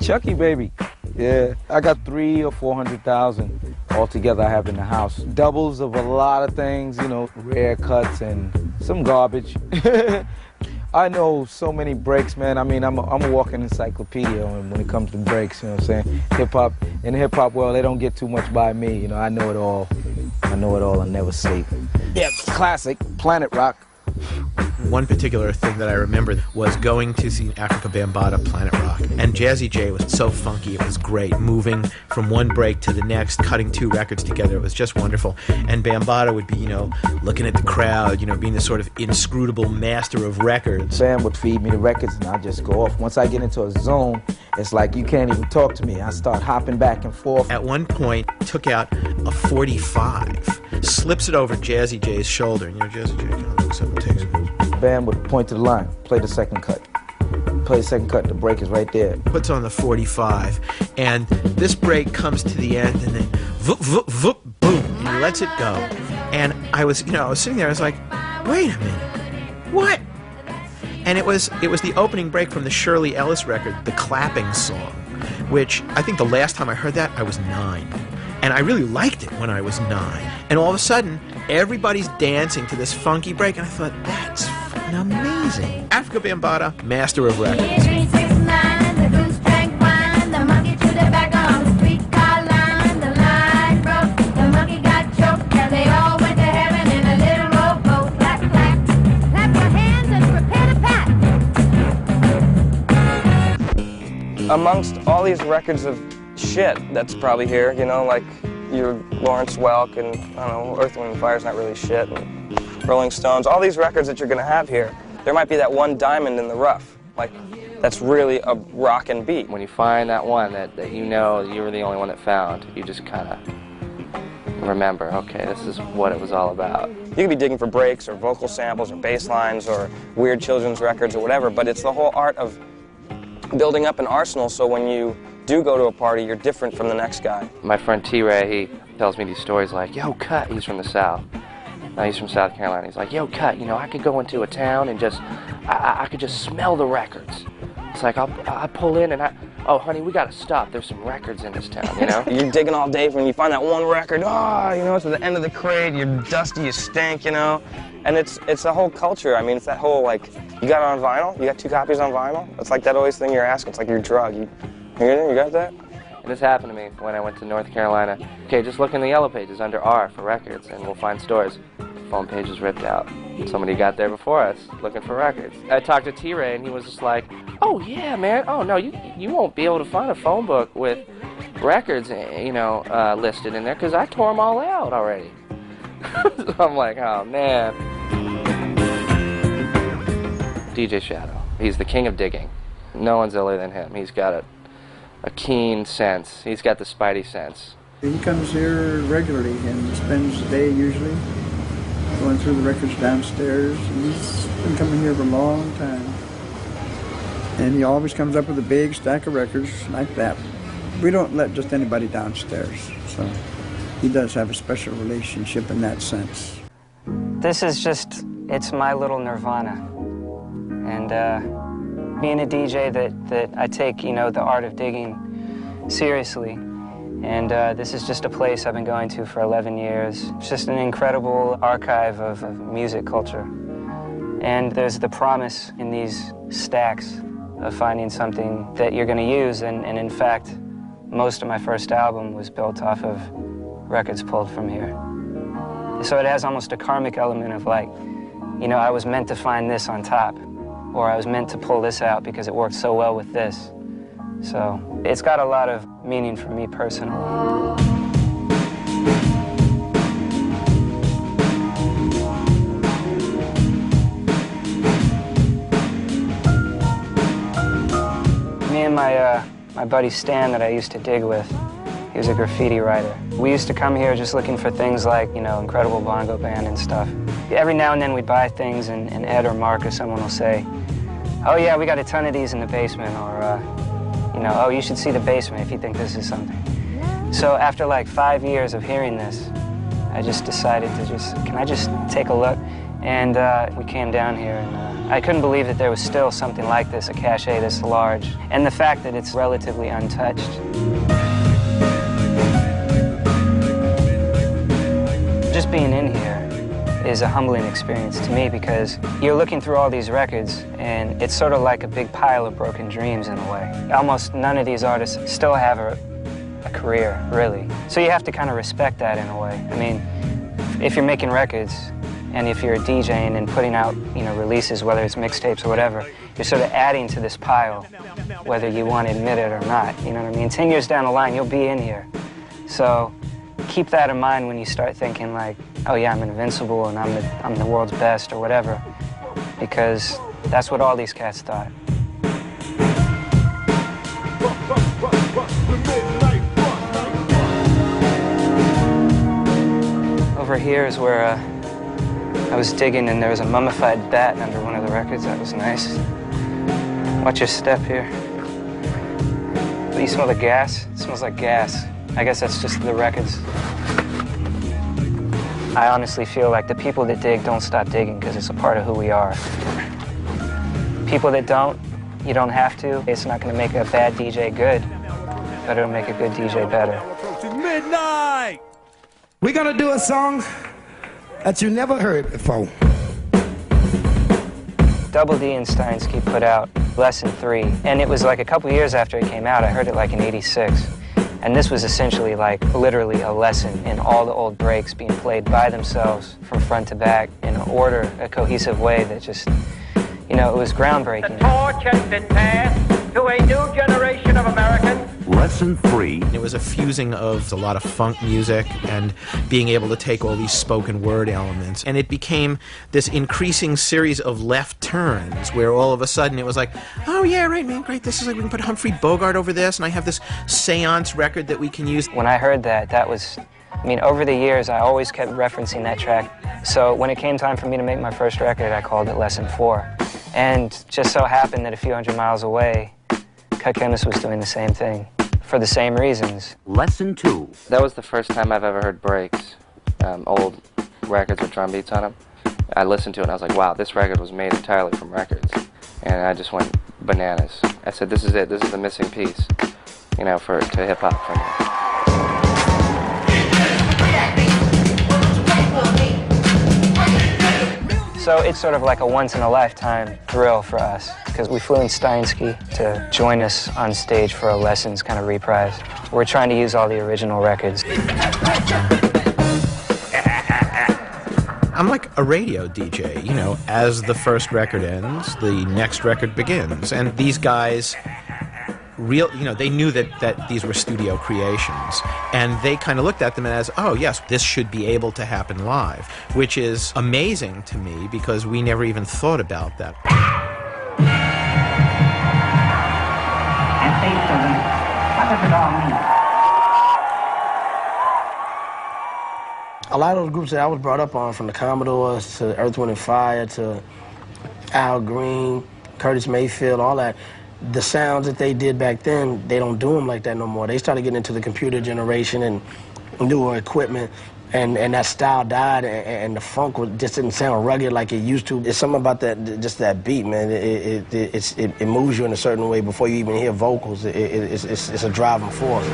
Chucky, baby. Yeah, I got 300,000 or 400,000 altogether I have in the house. Doubles of a lot of things, you know, rare cuts and some garbage. I know so many breaks, man. I mean, I'm a walking encyclopedia when it comes to breaks, you know what I'm saying? Hip-hop, in the hip-hop world, they don't get too much by me, you know, I know it all. I know it all, I never sleep. Yeah, classic, Planet Rock. One particular thing that I remember was going to see Africa Bambaataa Planet Rock. And Jazzy J was so funky, it was great. Moving from one break to the next, cutting two records together, it was just wonderful. And Bambaataa would be, you know, looking at the crowd, you know, being this sort of inscrutable master of records. Sam would feed me the records and I'd just go off. Once I get into a zone, it's like you can't even talk to me. I start hopping back and forth. At one point, took out a 45, slips it over Jazzy J's shoulder. You know, Jazzy J kind of looks up and takes it. Band would point to the line, play the second cut. Play the second cut, the break is right there. Puts on the 45, and this break comes to the end, and then voop, voop, voop, boom, and he lets it go. And I was sitting there, I was like, wait a minute, what? And it was the opening break from the Shirley Ellis record, The Clapping Song, which I think the last time I heard that, I was 9. And I really liked it when I was 9. And all of a sudden, everybody's dancing to this funky break, and I thought, that's fucking amazing. Africa Bambaataa, master of records. Amongst all these records of shit that's probably here, you know, like your Lawrence Welk and, I don't know, Earth, Wind & Fire's not really shit, and Rolling Stones, all these records that you're gonna have here, there might be that one diamond in the rough, like, that's really a rockin' beat. When you find that one that you know you were the only one that found, you just kind of remember, okay, this is what it was all about. You could be digging for breaks or vocal samples or bass lines or weird children's records or whatever, but it's the whole art of building up an arsenal so when you do go to a party, you're different from the next guy. My friend T-Ray, he tells me these stories like, yo, Cut, he's from the South. He's from South Carolina. He's like, yo, Cut, you know, I could go into a town and just, I could just smell the records. It's like, I pull in and oh, honey, we gotta stop. There's some records in this town, you know? You're digging all day when you find that one record, you know, it's at the end of the crate, you're dusty, you stink, you know? And it's a whole culture. I mean, it's that whole, like, you got it on vinyl? You got 2 copies on vinyl? It's like that always thing you're asking. It's like your drug. You got that? And this happened to me when I went to North Carolina. Okay, just look in the yellow pages under R for records, and we'll find stores. The phone page is ripped out. Somebody got there before us, looking for records. I talked to T-Ray, and he was just like, oh, yeah, man. Oh, no, you won't be able to find a phone book with records, you know, listed in there, because I tore them all out already. So I'm like, oh, man. DJ Shadow. He's the king of digging. No one's iller than him. He's got a keen sense. He's got the spidey sense. He comes here regularly and spends the day usually going through the records downstairs. He's been coming here for a long time. And he always comes up with a big stack of records like that. We don't let just anybody downstairs, so he does have a special relationship in that sense. This is just, it's my little nirvana. And being a DJ that I take, you know, the art of digging seriously. And this is just a place I've been going to for 11 years. It's just an incredible archive of music culture. And there's the promise in these stacks of finding something that you're going to use. And in fact, most of my first album was built off of records pulled from here. So it has almost a karmic element of like, you know, I was meant to find this on top, or I was meant to pull this out because it worked so well with this. So it's got a lot of meaning for me personally. Me and my buddy Stan that I used to dig with, he was a graffiti writer. We used to come here just looking for things like, you know, Incredible Bongo Band and stuff. Every now and then we'd buy things and Ed or Mark or someone will say, oh yeah, we got a ton of these in the basement, or you know, oh, you should see the basement if you think this is something. So after like 5 years of hearing this, I just decided to can I just take a look? And we came down here, and I couldn't believe that there was still something like this, a cachet this large, and the fact that it's relatively untouched. Just being in here is a humbling experience to me because you're looking through all these records and it's sort of like a big pile of broken dreams in a way. Almost none of these artists still have a career, really. So you have to kind of respect that in a way. I mean, if you're making records and if you're DJing and putting out, releases, whether it's mixtapes or whatever, you're sort of adding to this pile, whether you want to admit it or not. You know what I mean? 10 years down the line, you'll be in here. So keep that in mind when you start thinking like, oh yeah, I'm invincible and I'm the world's best or whatever, because that's what all these cats thought. Over here is where I was digging and there was a mummified bat under one of the records. That was nice. Watch your step here. You smell the gas? It smells like gas. I guess that's just the records. I honestly feel like the people that dig don't stop digging because it's a part of who we are. People that don't, you don't have to. It's not going to make a bad DJ good, but it'll make a good DJ better. Midnight! We're going to do a song that you never heard before. Double D and Steinsky put out Lesson 3, and it was like a couple years after it came out. I heard it like in '86. And this was essentially like literally a lesson in all the old breaks being played by themselves from front to back in order, a cohesive way that just, it was groundbreaking. The torch has been passed to a new generation of Americans. Lesson 3. It was a fusing of a lot of funk music and being able to take all these spoken word elements. And it became this increasing series of left turns where all of a sudden it was like, oh yeah, right, man, great. This is like, we can put Humphrey Bogart over this, and I have this seance record that we can use. When I heard that was, over the years, I always kept referencing that track. So when it came time for me to make my first record, I called it Lesson 4. And just so happened that a few hundred miles away, Cut Chemist was doing the same thing. For the same reasons. Lesson 2. That was the first time I've ever heard breaks, old records with drum beats on them. I listened to it and I was like, wow, this record was made entirely from records. And I just went bananas. I said, this is it. This is the missing piece, to hip-hop for me. So it's sort of like a once-in-a-lifetime thrill for us, because we flew in Steinsky to join us on stage for a Lessons kind of reprise. We're trying to use all the original records. I'm like a radio DJ, as the first record ends, the next record begins. And these guys, they knew that these were studio creations, and they kind of looked at them as, oh yes, this should be able to happen live, which is amazing to me because we never even thought about that. And say to them, what does it all mean? A lot of those groups that I was brought up on, from the Commodores to Earth, Wind & Fire to Al Green, Curtis Mayfield, all that, the sounds that they did back then, they don't do them like that no more. They started getting into the computer generation and newer equipment, and that style died, and the funk just didn't sound rugged like it used to. It's something about that beat, man. It moves you in a certain way before you even hear vocals. It's a driving force.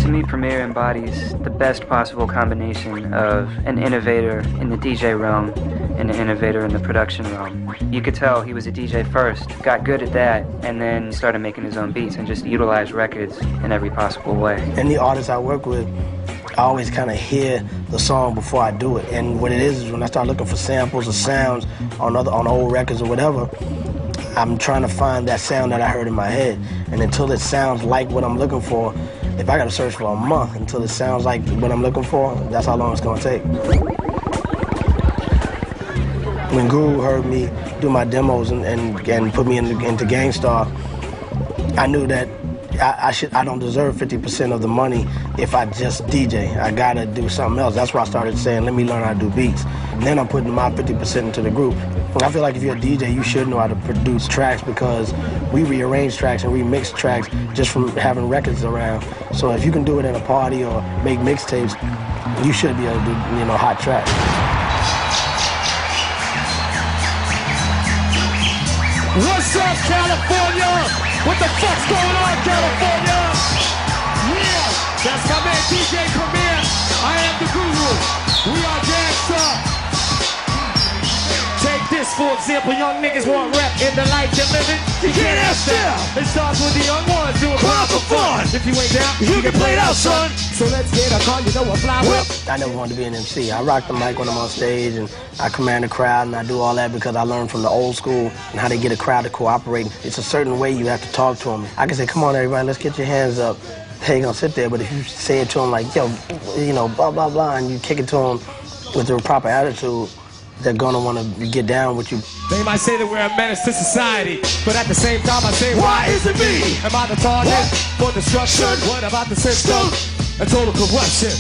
To me, Premier embodies the best possible combination of an innovator in the DJ realm and an innovator in the production realm. You could tell he was a DJ first, got good at that, and then started making his own beats and just utilized records in every possible way. And the artists I work with, I always kind of hear the song before I do it. And what it is when I start looking for samples or sounds on old records or whatever, I'm trying to find that sound that I heard in my head. And until it sounds like what I'm looking for, if I gotta search for a month until it sounds like what I'm looking for, that's how long it's gonna take. When Guru heard me do my demos and put me into Gangstar, I knew that I don't deserve 50% of the money if I just DJ. I gotta do something else. That's why I started saying, let me learn how to do beats. And then I'm putting my 50% into the group. And I feel like if you're a DJ, you should know how to produce tracks because we rearrange tracks and remix tracks just from having records around. So if you can do it in a party or make mixtapes, you should be able to do, hot tracks. What's up, California? What the fuck's going on, California? Yeah, that's my man DJ Premier. I am the guru. We are gangsta. Take this for example, young niggas want rep in the life you're living. You can't ask them. It starts with the young ones doing proud for fun. If you ain't down, you can play it out, son. So let's get a call, you know what fly whip. I never wanted to be an MC. I rock the mic when I'm on stage and I command the crowd and I do all that because I learned from the old school and how they get a crowd to cooperate. It's a certain way you have to talk to them. I can say, come on everybody, let's get your hands up. Hey, you're gonna sit there, but if you say it to them like, yo, blah, blah, blah, and you kick it to them with the proper attitude, they're gonna wanna get down with you. They might say that we're a menace to society, but at the same time I say, why is it me? Am I the target for destruction? What about the system? A total corruption.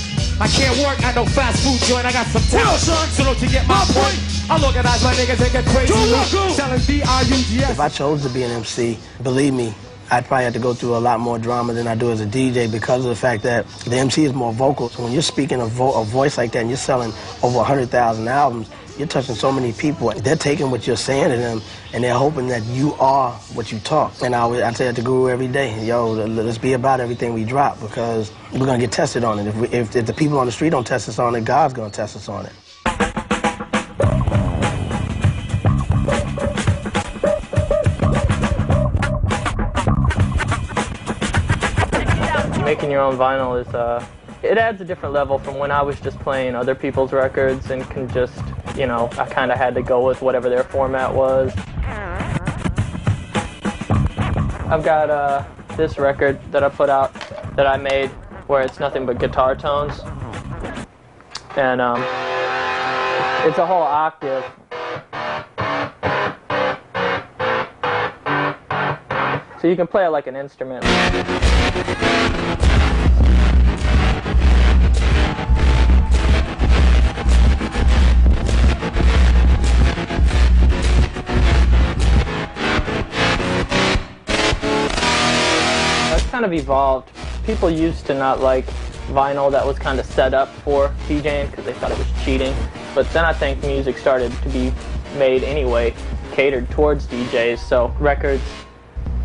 I can't work at no fast food joint, I got some talent, son, so don't you get my point? I organize my niggas and get crazy. Selling D-R-U-G-S. If I chose to be an MC, believe me, I'd probably have to go through a lot more drama than I do as a DJ because of the fact that the MC is more vocal. So when you're speaking a voice like that and you're selling over 100,000 albums, you're touching so many people. They're taking what you're saying to them and they're hoping that you are what you talk. And I say that to Guru every day, yo, let's be about everything we drop because we're gonna get tested on it. If the people on the street don't test us on it, God's gonna test us on it. Making your own vinyl is, it adds a different level from when I was just playing other people's records and can just, I kind of had to go with whatever their format was. I've got this record that I put out that I made where it's nothing but guitar tones. And it's a whole octave. So you can play it like an instrument. Kind of evolved. People used to not like vinyl that was kind of set up for DJing because they thought it was cheating. But then I think music started to be made anyway, catered towards DJs. So records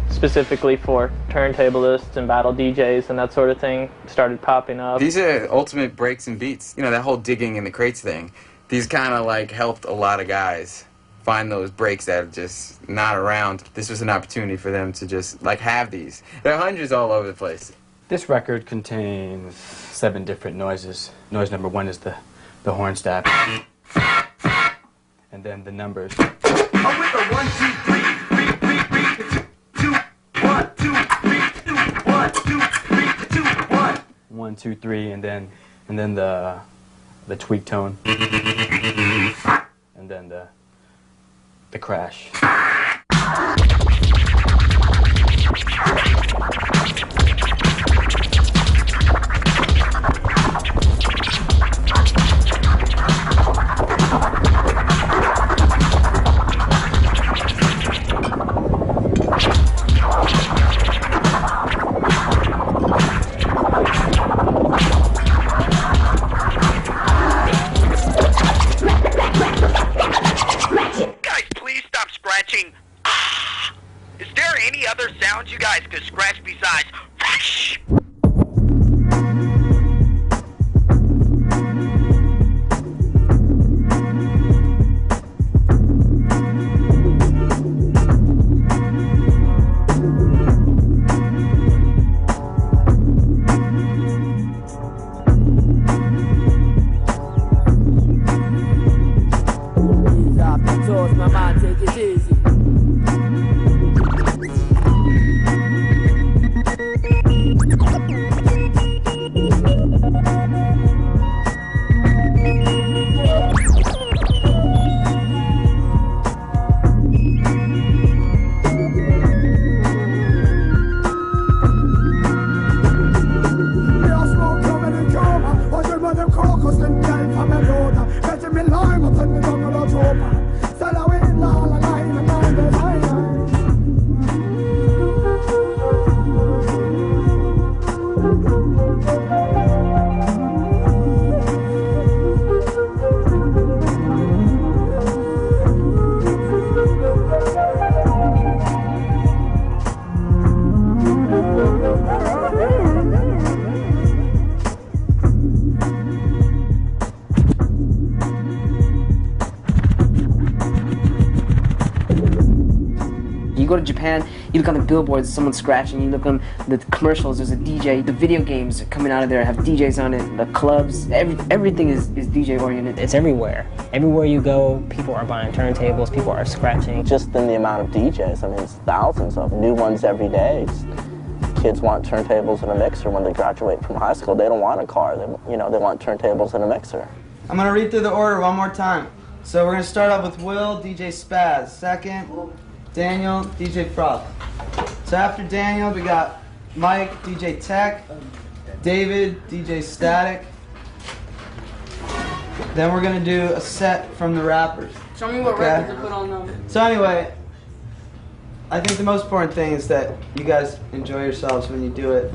specifically for turntablists and battle DJs and that sort of thing started popping up. These are ultimate breaks and beats. That whole digging in the crates thing. These kind of like helped a lot of guys find those breaks that are just not around. This was an opportunity for them to just like have these. There are hundreds all over the place. This record contains 7 different noises. Noise number 1 is the horn staff. And then the numbers. Oh, with a 1, 2, 3, 2, 1, 2, 3, 2, 1, 2, 3, 2, 1. 1, 2, 3, and then the tweak tone. And then the crash. You guys could scratch besides fresh. My mind, take it easy. You go to Japan, you look on the billboards, someone's scratching. You look on the commercials, there's a DJ. The video games are coming out of there have DJs on it. The clubs, everything is DJ oriented. It's everywhere. Everywhere you go, people are buying turntables, people are scratching. Just in the amount of DJs, I mean, it's thousands of new ones every day. Kids want turntables and a mixer when they graduate from high school. They don't want a car. They want turntables and a mixer. I'm gonna read through the order one more time. So we're gonna start off with Will, DJ Spaz. Second, Daniel, DJ Froth. So after Daniel, we got Mike, DJ Tech, David, DJ Static. Then we're gonna do a set from the rappers. Show me what records to put on them. So anyway, I think the most important thing is that you guys enjoy yourselves when you do it.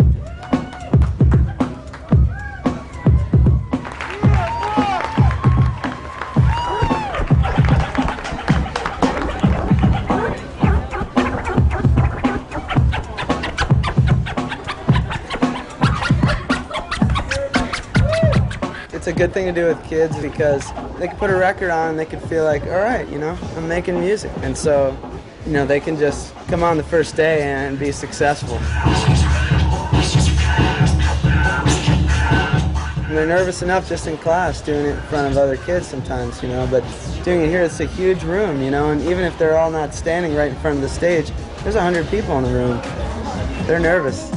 It's a good thing to do with kids because they can put a record on and they can feel like, all right, I'm making music. And so, they can just come on the first day and be successful. And they're nervous enough just in class doing it in front of other kids sometimes, but doing it here, it's a huge room, and even if they're all not standing right in front of the stage, there's 100 people in the room. They're nervous.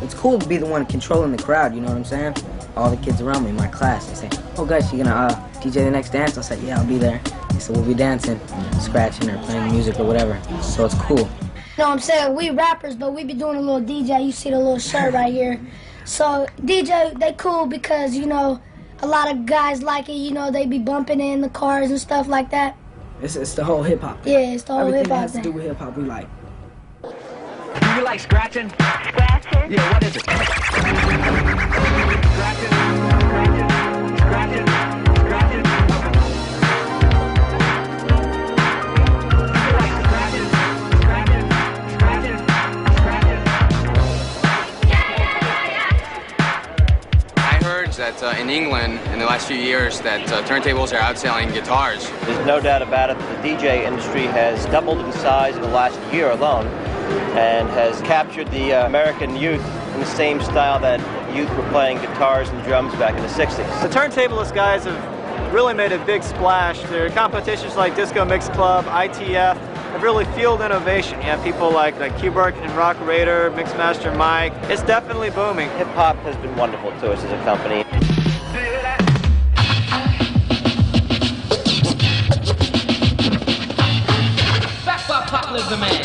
It's cool to be the one controlling the crowd, you know what I'm saying? All the kids around me in my class, they say, oh guys, you gonna DJ the next dance? I said, yeah, I'll be there. They said, we'll be dancing, scratching or playing music or whatever. So it's cool. You know what I'm saying? We rappers, but we be doing a little DJ. You see the little shirt right here. So DJ, they cool because, a lot of guys like it, they be bumping it in the cars and stuff like that. It's the whole hip-hop thing. Yeah, it's the whole Everything hip-hop that has thing. to do with hip-hop, we like. Do you like scratching? Scratching? Yeah, what is it? Scratching, scratching, scratching, I heard that in England, in the last few years, that turntables are outselling guitars. There's no doubt about it that the DJ industry has doubled in size in the last year alone and has captured the American youth in the same style that youth were playing guitars and drums back in the 60s. The turntablist guys have really made a big splash. There are competitions like Disco Mix Club, ITF, have really fueled innovation. You have people like Q-Burk and Rock Raider, Mixmaster Mike. It's definitely booming. Hip-hop has been wonderful to us as a company. That's why Pop lives the man.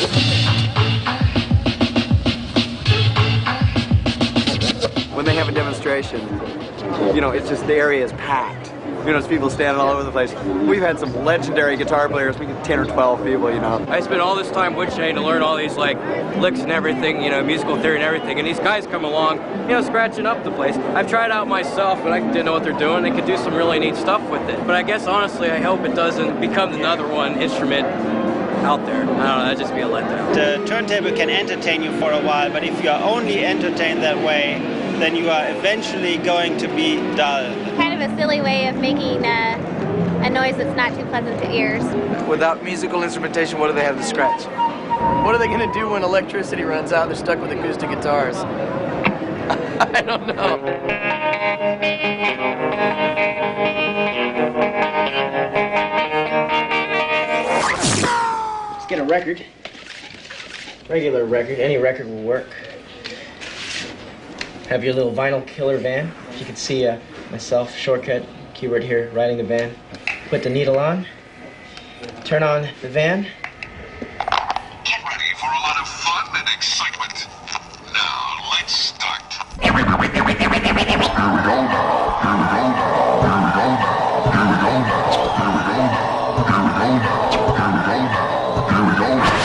When they have a demonstration, it's just the area is packed. There's people standing all over the place. We've had some legendary guitar players, we get 10 or 12 people, I spent all this time woodshine to learn all these licks and everything, musical theory and everything, and these guys come along, scratching up the place. I've tried out myself, but I didn't know what they're doing. They could do some really neat stuff with it. But I guess honestly, I hope it doesn't become another one instrument out there. I don't know, that'd just be a letdown. The turntable can entertain you for a while, but if you are only entertained that way, then you are eventually going to be dull. Kind of a silly way of making a noise that's not too pleasant to ears. Without musical instrumentation, what do they have to scratch? What are they going to do when electricity runs out and they're stuck with acoustic guitars? I don't know. Let's get a record. Regular record, any record will work. Have your little vinyl killer van. You can see myself, Shortcut, Keyword here, riding the van. Put the needle on. Turn on the van. Get ready for a lot of fun and excitement. Now, let's start. Here we go now. Here we go now. Here we go now. Here we go now. Here we go now. Here we go now. Here we go now. Here we go now. Here we go now.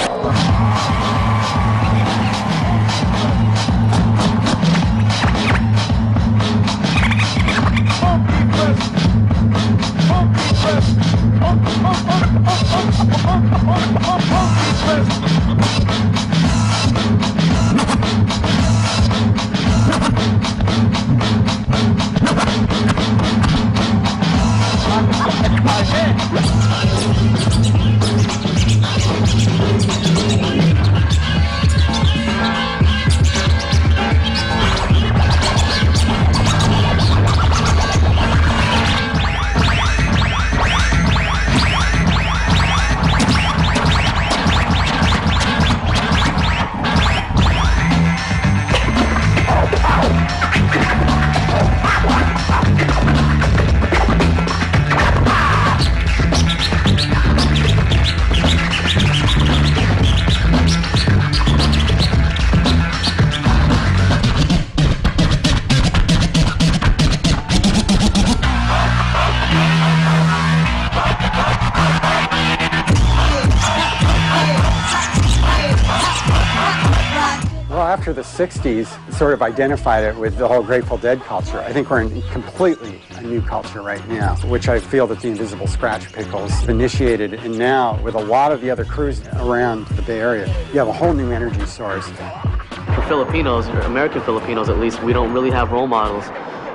After the 60s, sort of identified it with the whole Grateful Dead culture. I think we're in completely a new culture right now, which I feel that the Invisible Scratch Pickles initiated, and now with a lot of the other crews around the Bay Area, you have a whole new energy source. For Filipinos, or American Filipinos at least, we don't really have role models,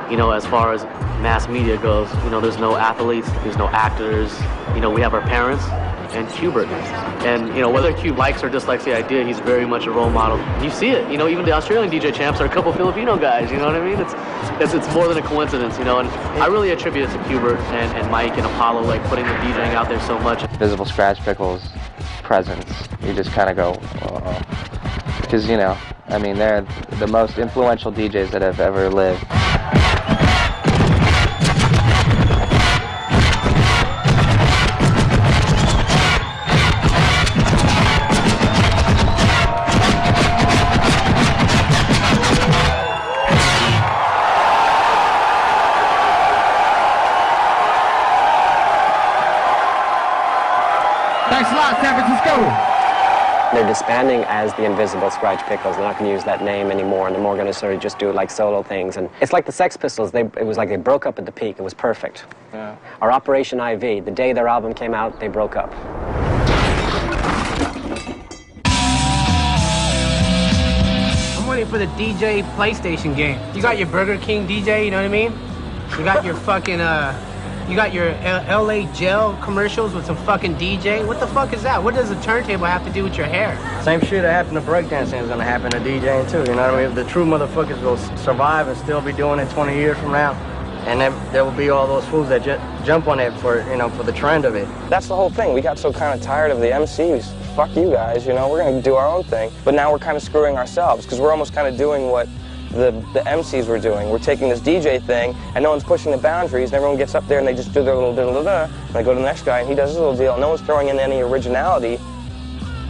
you know, as far as mass media goes. You know, there's no athletes, there's no actors, you know, we have our parents and Qbert. And, you know, whether Q likes or dislikes the idea, he's very much a role model. You see it, you know, even the Australian DJ champs are a couple Filipino guys, you know what I mean? It's more than a coincidence, you know, and I really attribute it to Qbert and Mike and Apollo, like, putting the DJing out there so much. Invisible Scratch Pickles' presence, you just kind of go, because, you know, I mean, they're the most influential DJs that have ever lived. Thanks a lot, San Francisco. They're disbanding as the Invisible Scratch Pickles. They're not going to use that name anymore, and they're more going to sort of just do like solo things. And it's like the Sex Pistols. It was like they broke up at the peak. It was perfect. Yeah. Or Operation IV. The day their album came out, they broke up. I'm waiting for the DJ PlayStation game. You got your Burger King DJ, you know what I mean? You got your fucking, you got your LA Gel commercials with some fucking DJ. What the fuck is that? What does a turntable have to do with your hair? Same shit that happened to breakdancing is gonna happen to DJing too, you know what I mean? The true motherfuckers will survive and still be doing it 20 years from now. And then there will be all those fools that jump on it for, you know, for the trend of it. That's the whole thing. We got so kind of tired of the MCs. Fuck you guys, you know, we're gonna do our own thing. But now we're kind of screwing ourselves because we're almost kind of doing what the MCs were doing. We're taking this DJ thing and no one's pushing the boundaries and everyone gets up there and they just do their little da-da-da-da and they go to the next guy and he does his little deal and no one's throwing in any originality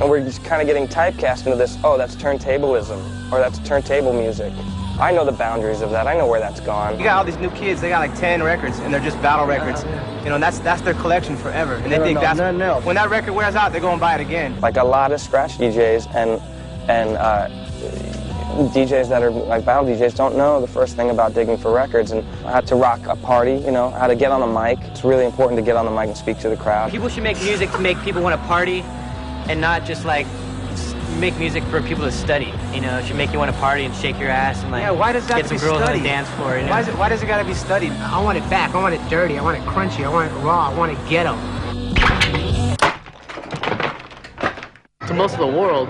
and we're just kind of getting typecast into this, oh, that's turntablism or that's turntable music. I know the boundaries of that. I know where that's gone. You got all these new kids, they got like 10 records and they're just battle records. You know, and that's their collection forever. And they think that's, when that record wears out, they go and buy it again. Like a lot of scratch DJs and DJs that are like battle DJs don't know the first thing about digging for records and how to rock a party, you know, how to get on a mic. It's really important to get on the mic and speak to the crowd. People should make music to make people want to party and not just like make music for people to study. You know, it should make you want to party and shake your ass and like why does that get some girls on the dance floor. You know? Why does it gotta be studied? I want it back. I want it dirty. I want it crunchy. I want it raw. I want it ghetto. To most of the world,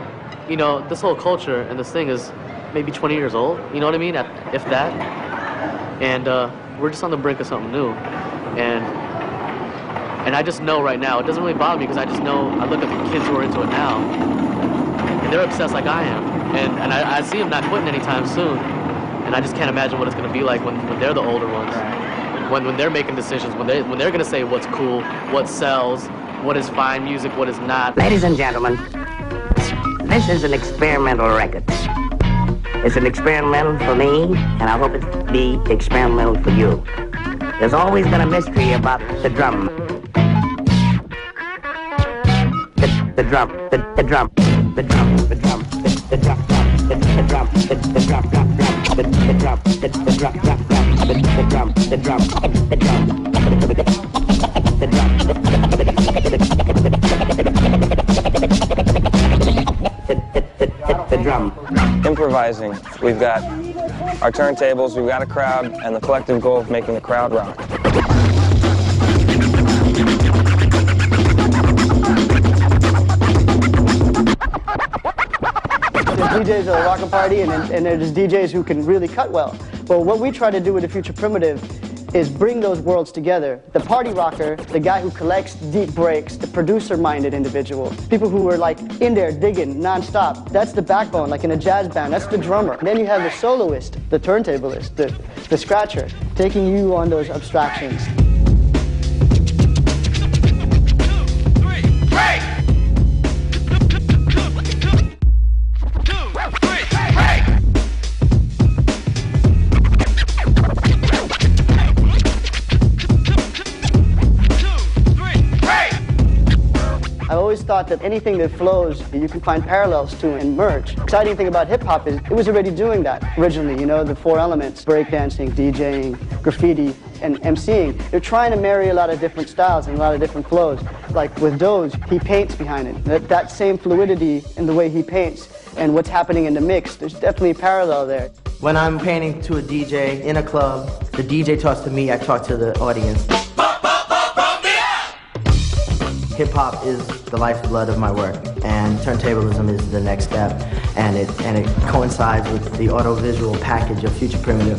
you know, this whole culture and this thing is maybe 20 years old, you know what I mean, if that. And we're just on the brink of something new. And I just know right now, it doesn't really bother me because I just know, I look at the kids who are into it now, and they're obsessed like I am. And I see them not quitting anytime soon. And I just can't imagine what it's going to be like when they're the older ones. When they're making decisions, when they're going to say what's cool, what sells, what is fine music, what is not. Ladies and gentlemen, this is an experimental record. It's an experimental for me, and I hope it be experimental for you. There's always been a mystery about the drum. The drum, the drum, the drum, the drum, the drum, the drum, the drum, the drum, the drum, the drum, the drum, the drum, the drum. Improvising. We've got our turntables, we've got a crowd, and the collective goal of making the crowd rock. DJs that'll rock a party, and there's DJs who can really cut well. Well, what we try to do with the Future Primitive is bring those worlds together. The party rocker, the guy who collects deep breaks, the producer-minded individual, people who are like in there digging non-stop. That's the backbone, like in a jazz band, that's the drummer. And then you have the soloist, the turntablist, the scratcher, taking you on those abstractions. I've always thought that anything that flows, you can find parallels to and merge. The exciting thing about hip-hop is it was already doing that originally, you know, the four elements, breakdancing, DJing, graffiti, and MCing. They're trying to marry a lot of different styles and a lot of different flows. Like with Doge, he paints behind it. That same fluidity in the way he paints and what's happening in the mix, there's definitely a parallel there. When I'm painting to a DJ in a club, the DJ talks to me, I talk to the audience. Hip-hop is the lifeblood of my work, and turntablism is the next step, and it coincides with the audiovisual package of Future Primitive.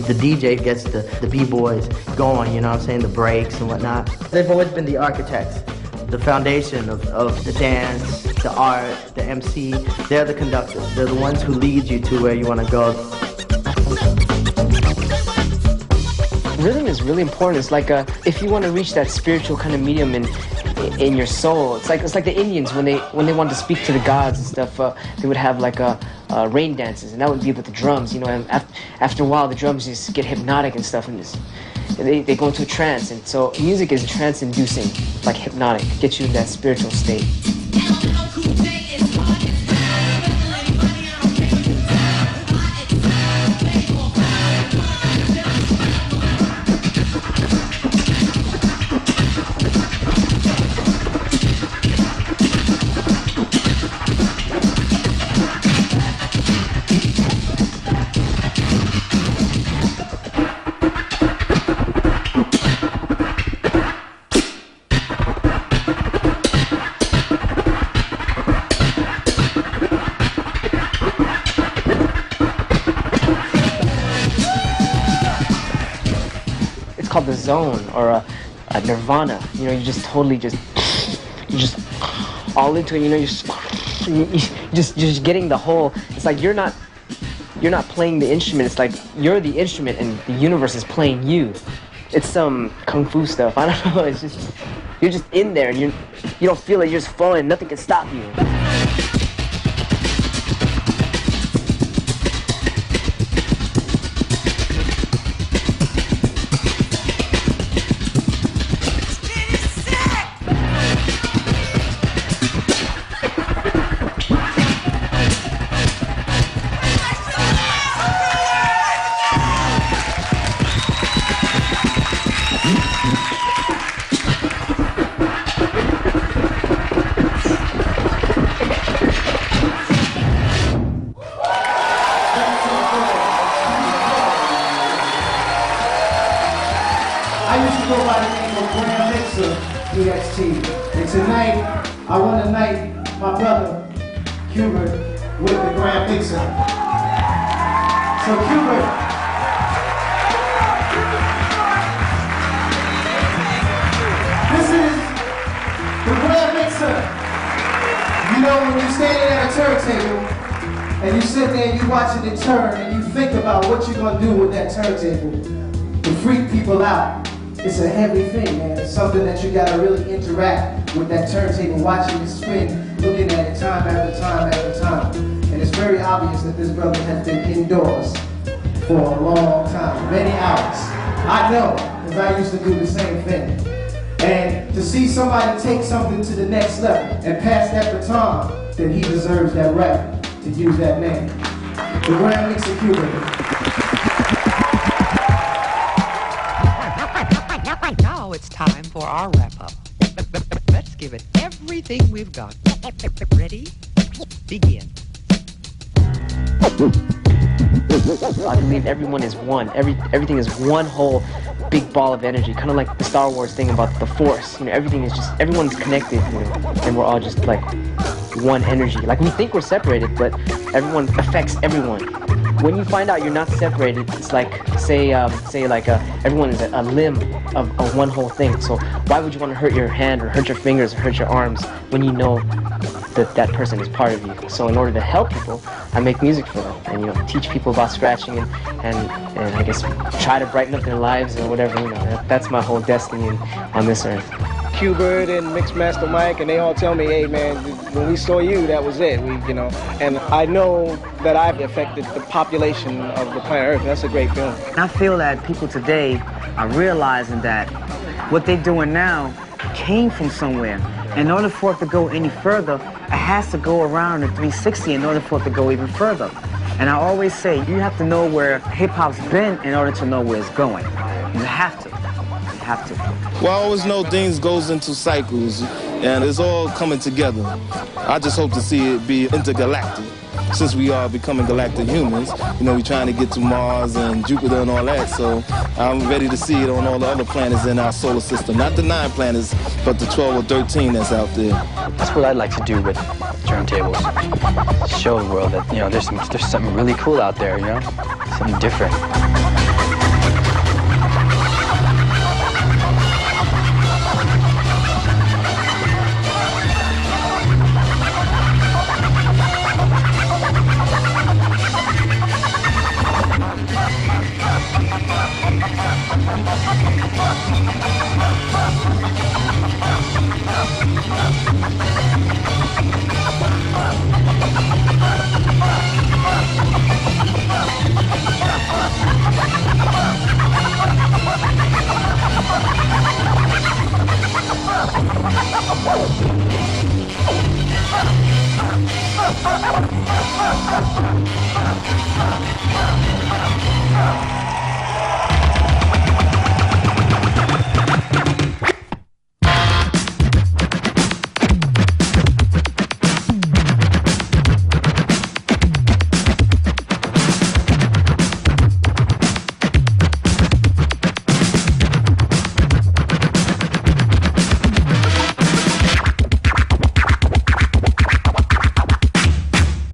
The DJ gets the B-boys going, you know what I'm saying, the breaks and whatnot. They've always been the architects, the foundation of the dance, the art, the MC. They're the conductors. They're the ones who lead you to where you want to go. Rhythm is really important. It's like if you want to reach that spiritual kind of medium in your soul, it's like the Indians when they wanted to speak to the gods and stuff. They would have like rain dances, and that would be with the drums. You know, and after a while, the drums just get hypnotic and stuff, and they go into a trance. And so music is trance-inducing, like hypnotic, gets you in that spiritual state. Called the zone or a nirvana. You know, you just totally you're just all into it. You know, you're just getting the whole. It's like you're not playing the instrument. It's like you're the instrument and the universe is playing you. It's some kung fu stuff. I don't know. It's just you're just in there and you don't feel it. You're just flowing. Nothing can stop you. And tonight, I want to knight my brother, Hubert, with the Grand Mixer. So Hubert, this is the Grand Mixer. You know, when you're standing at a turntable, and you sit there and you're watching it turn, and you think about what you're going to do with that turntable to freak people out. It's a heavy thing, man. It's something that you gotta really interact with that turntable, watching it spin, looking at it time after time after time. And it's very obvious that this brother has been indoors for a long time, many hours. I know, because I used to do the same thing. And to see somebody take something to the next level and pass that baton, then he deserves that right to use that name. The Grand Mixer Cuban. Now it's time for our wrap-up. Let's give it everything we've got. Ready? Begin. I believe everyone is one. Everything is one whole big ball of energy, kind of like the Star Wars thing about the Force. You know, everything is just, everyone's connected, you know, and we're all just like one energy. Like we think we're separated, but everyone affects everyone. When you find out you're not separated, it's like, everyone is a limb of one whole thing. So why would you want to hurt your hand or hurt your fingers or hurt your arms when you know that person is part of you? So in order to help people, I make music for them and, teach people about scratching and I guess try to brighten up their lives or whatever, that's my whole destiny on this earth. Q-Bird and Mixmaster Mike, and they all tell me, hey man, when we saw you, that was it. And I know that I've affected the population of the planet Earth. That's a great feeling. I feel that people today are realizing that what they're doing now came from somewhere. In order for it to go any further, it has to go around the 360 in order for it to go even further. And I always say, you have to know where hip-hop's been in order to know where it's going. You have to. Well, I always know things goes into cycles, and it's all coming together. I just hope to see it be intergalactic. Since we are becoming galactic humans, we're trying to get to Mars and Jupiter and all that, so I'm ready to see it on all the other planets in our solar system. Not the 9 planets, but the 12 or 13 that's out there. That's what I'd like to do with turntables. Show the world that, there's something really cool out there, something different.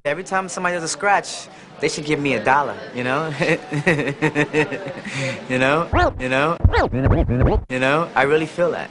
Every time somebody does a scratch, they should give me $1, I really feel that.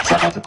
Sabato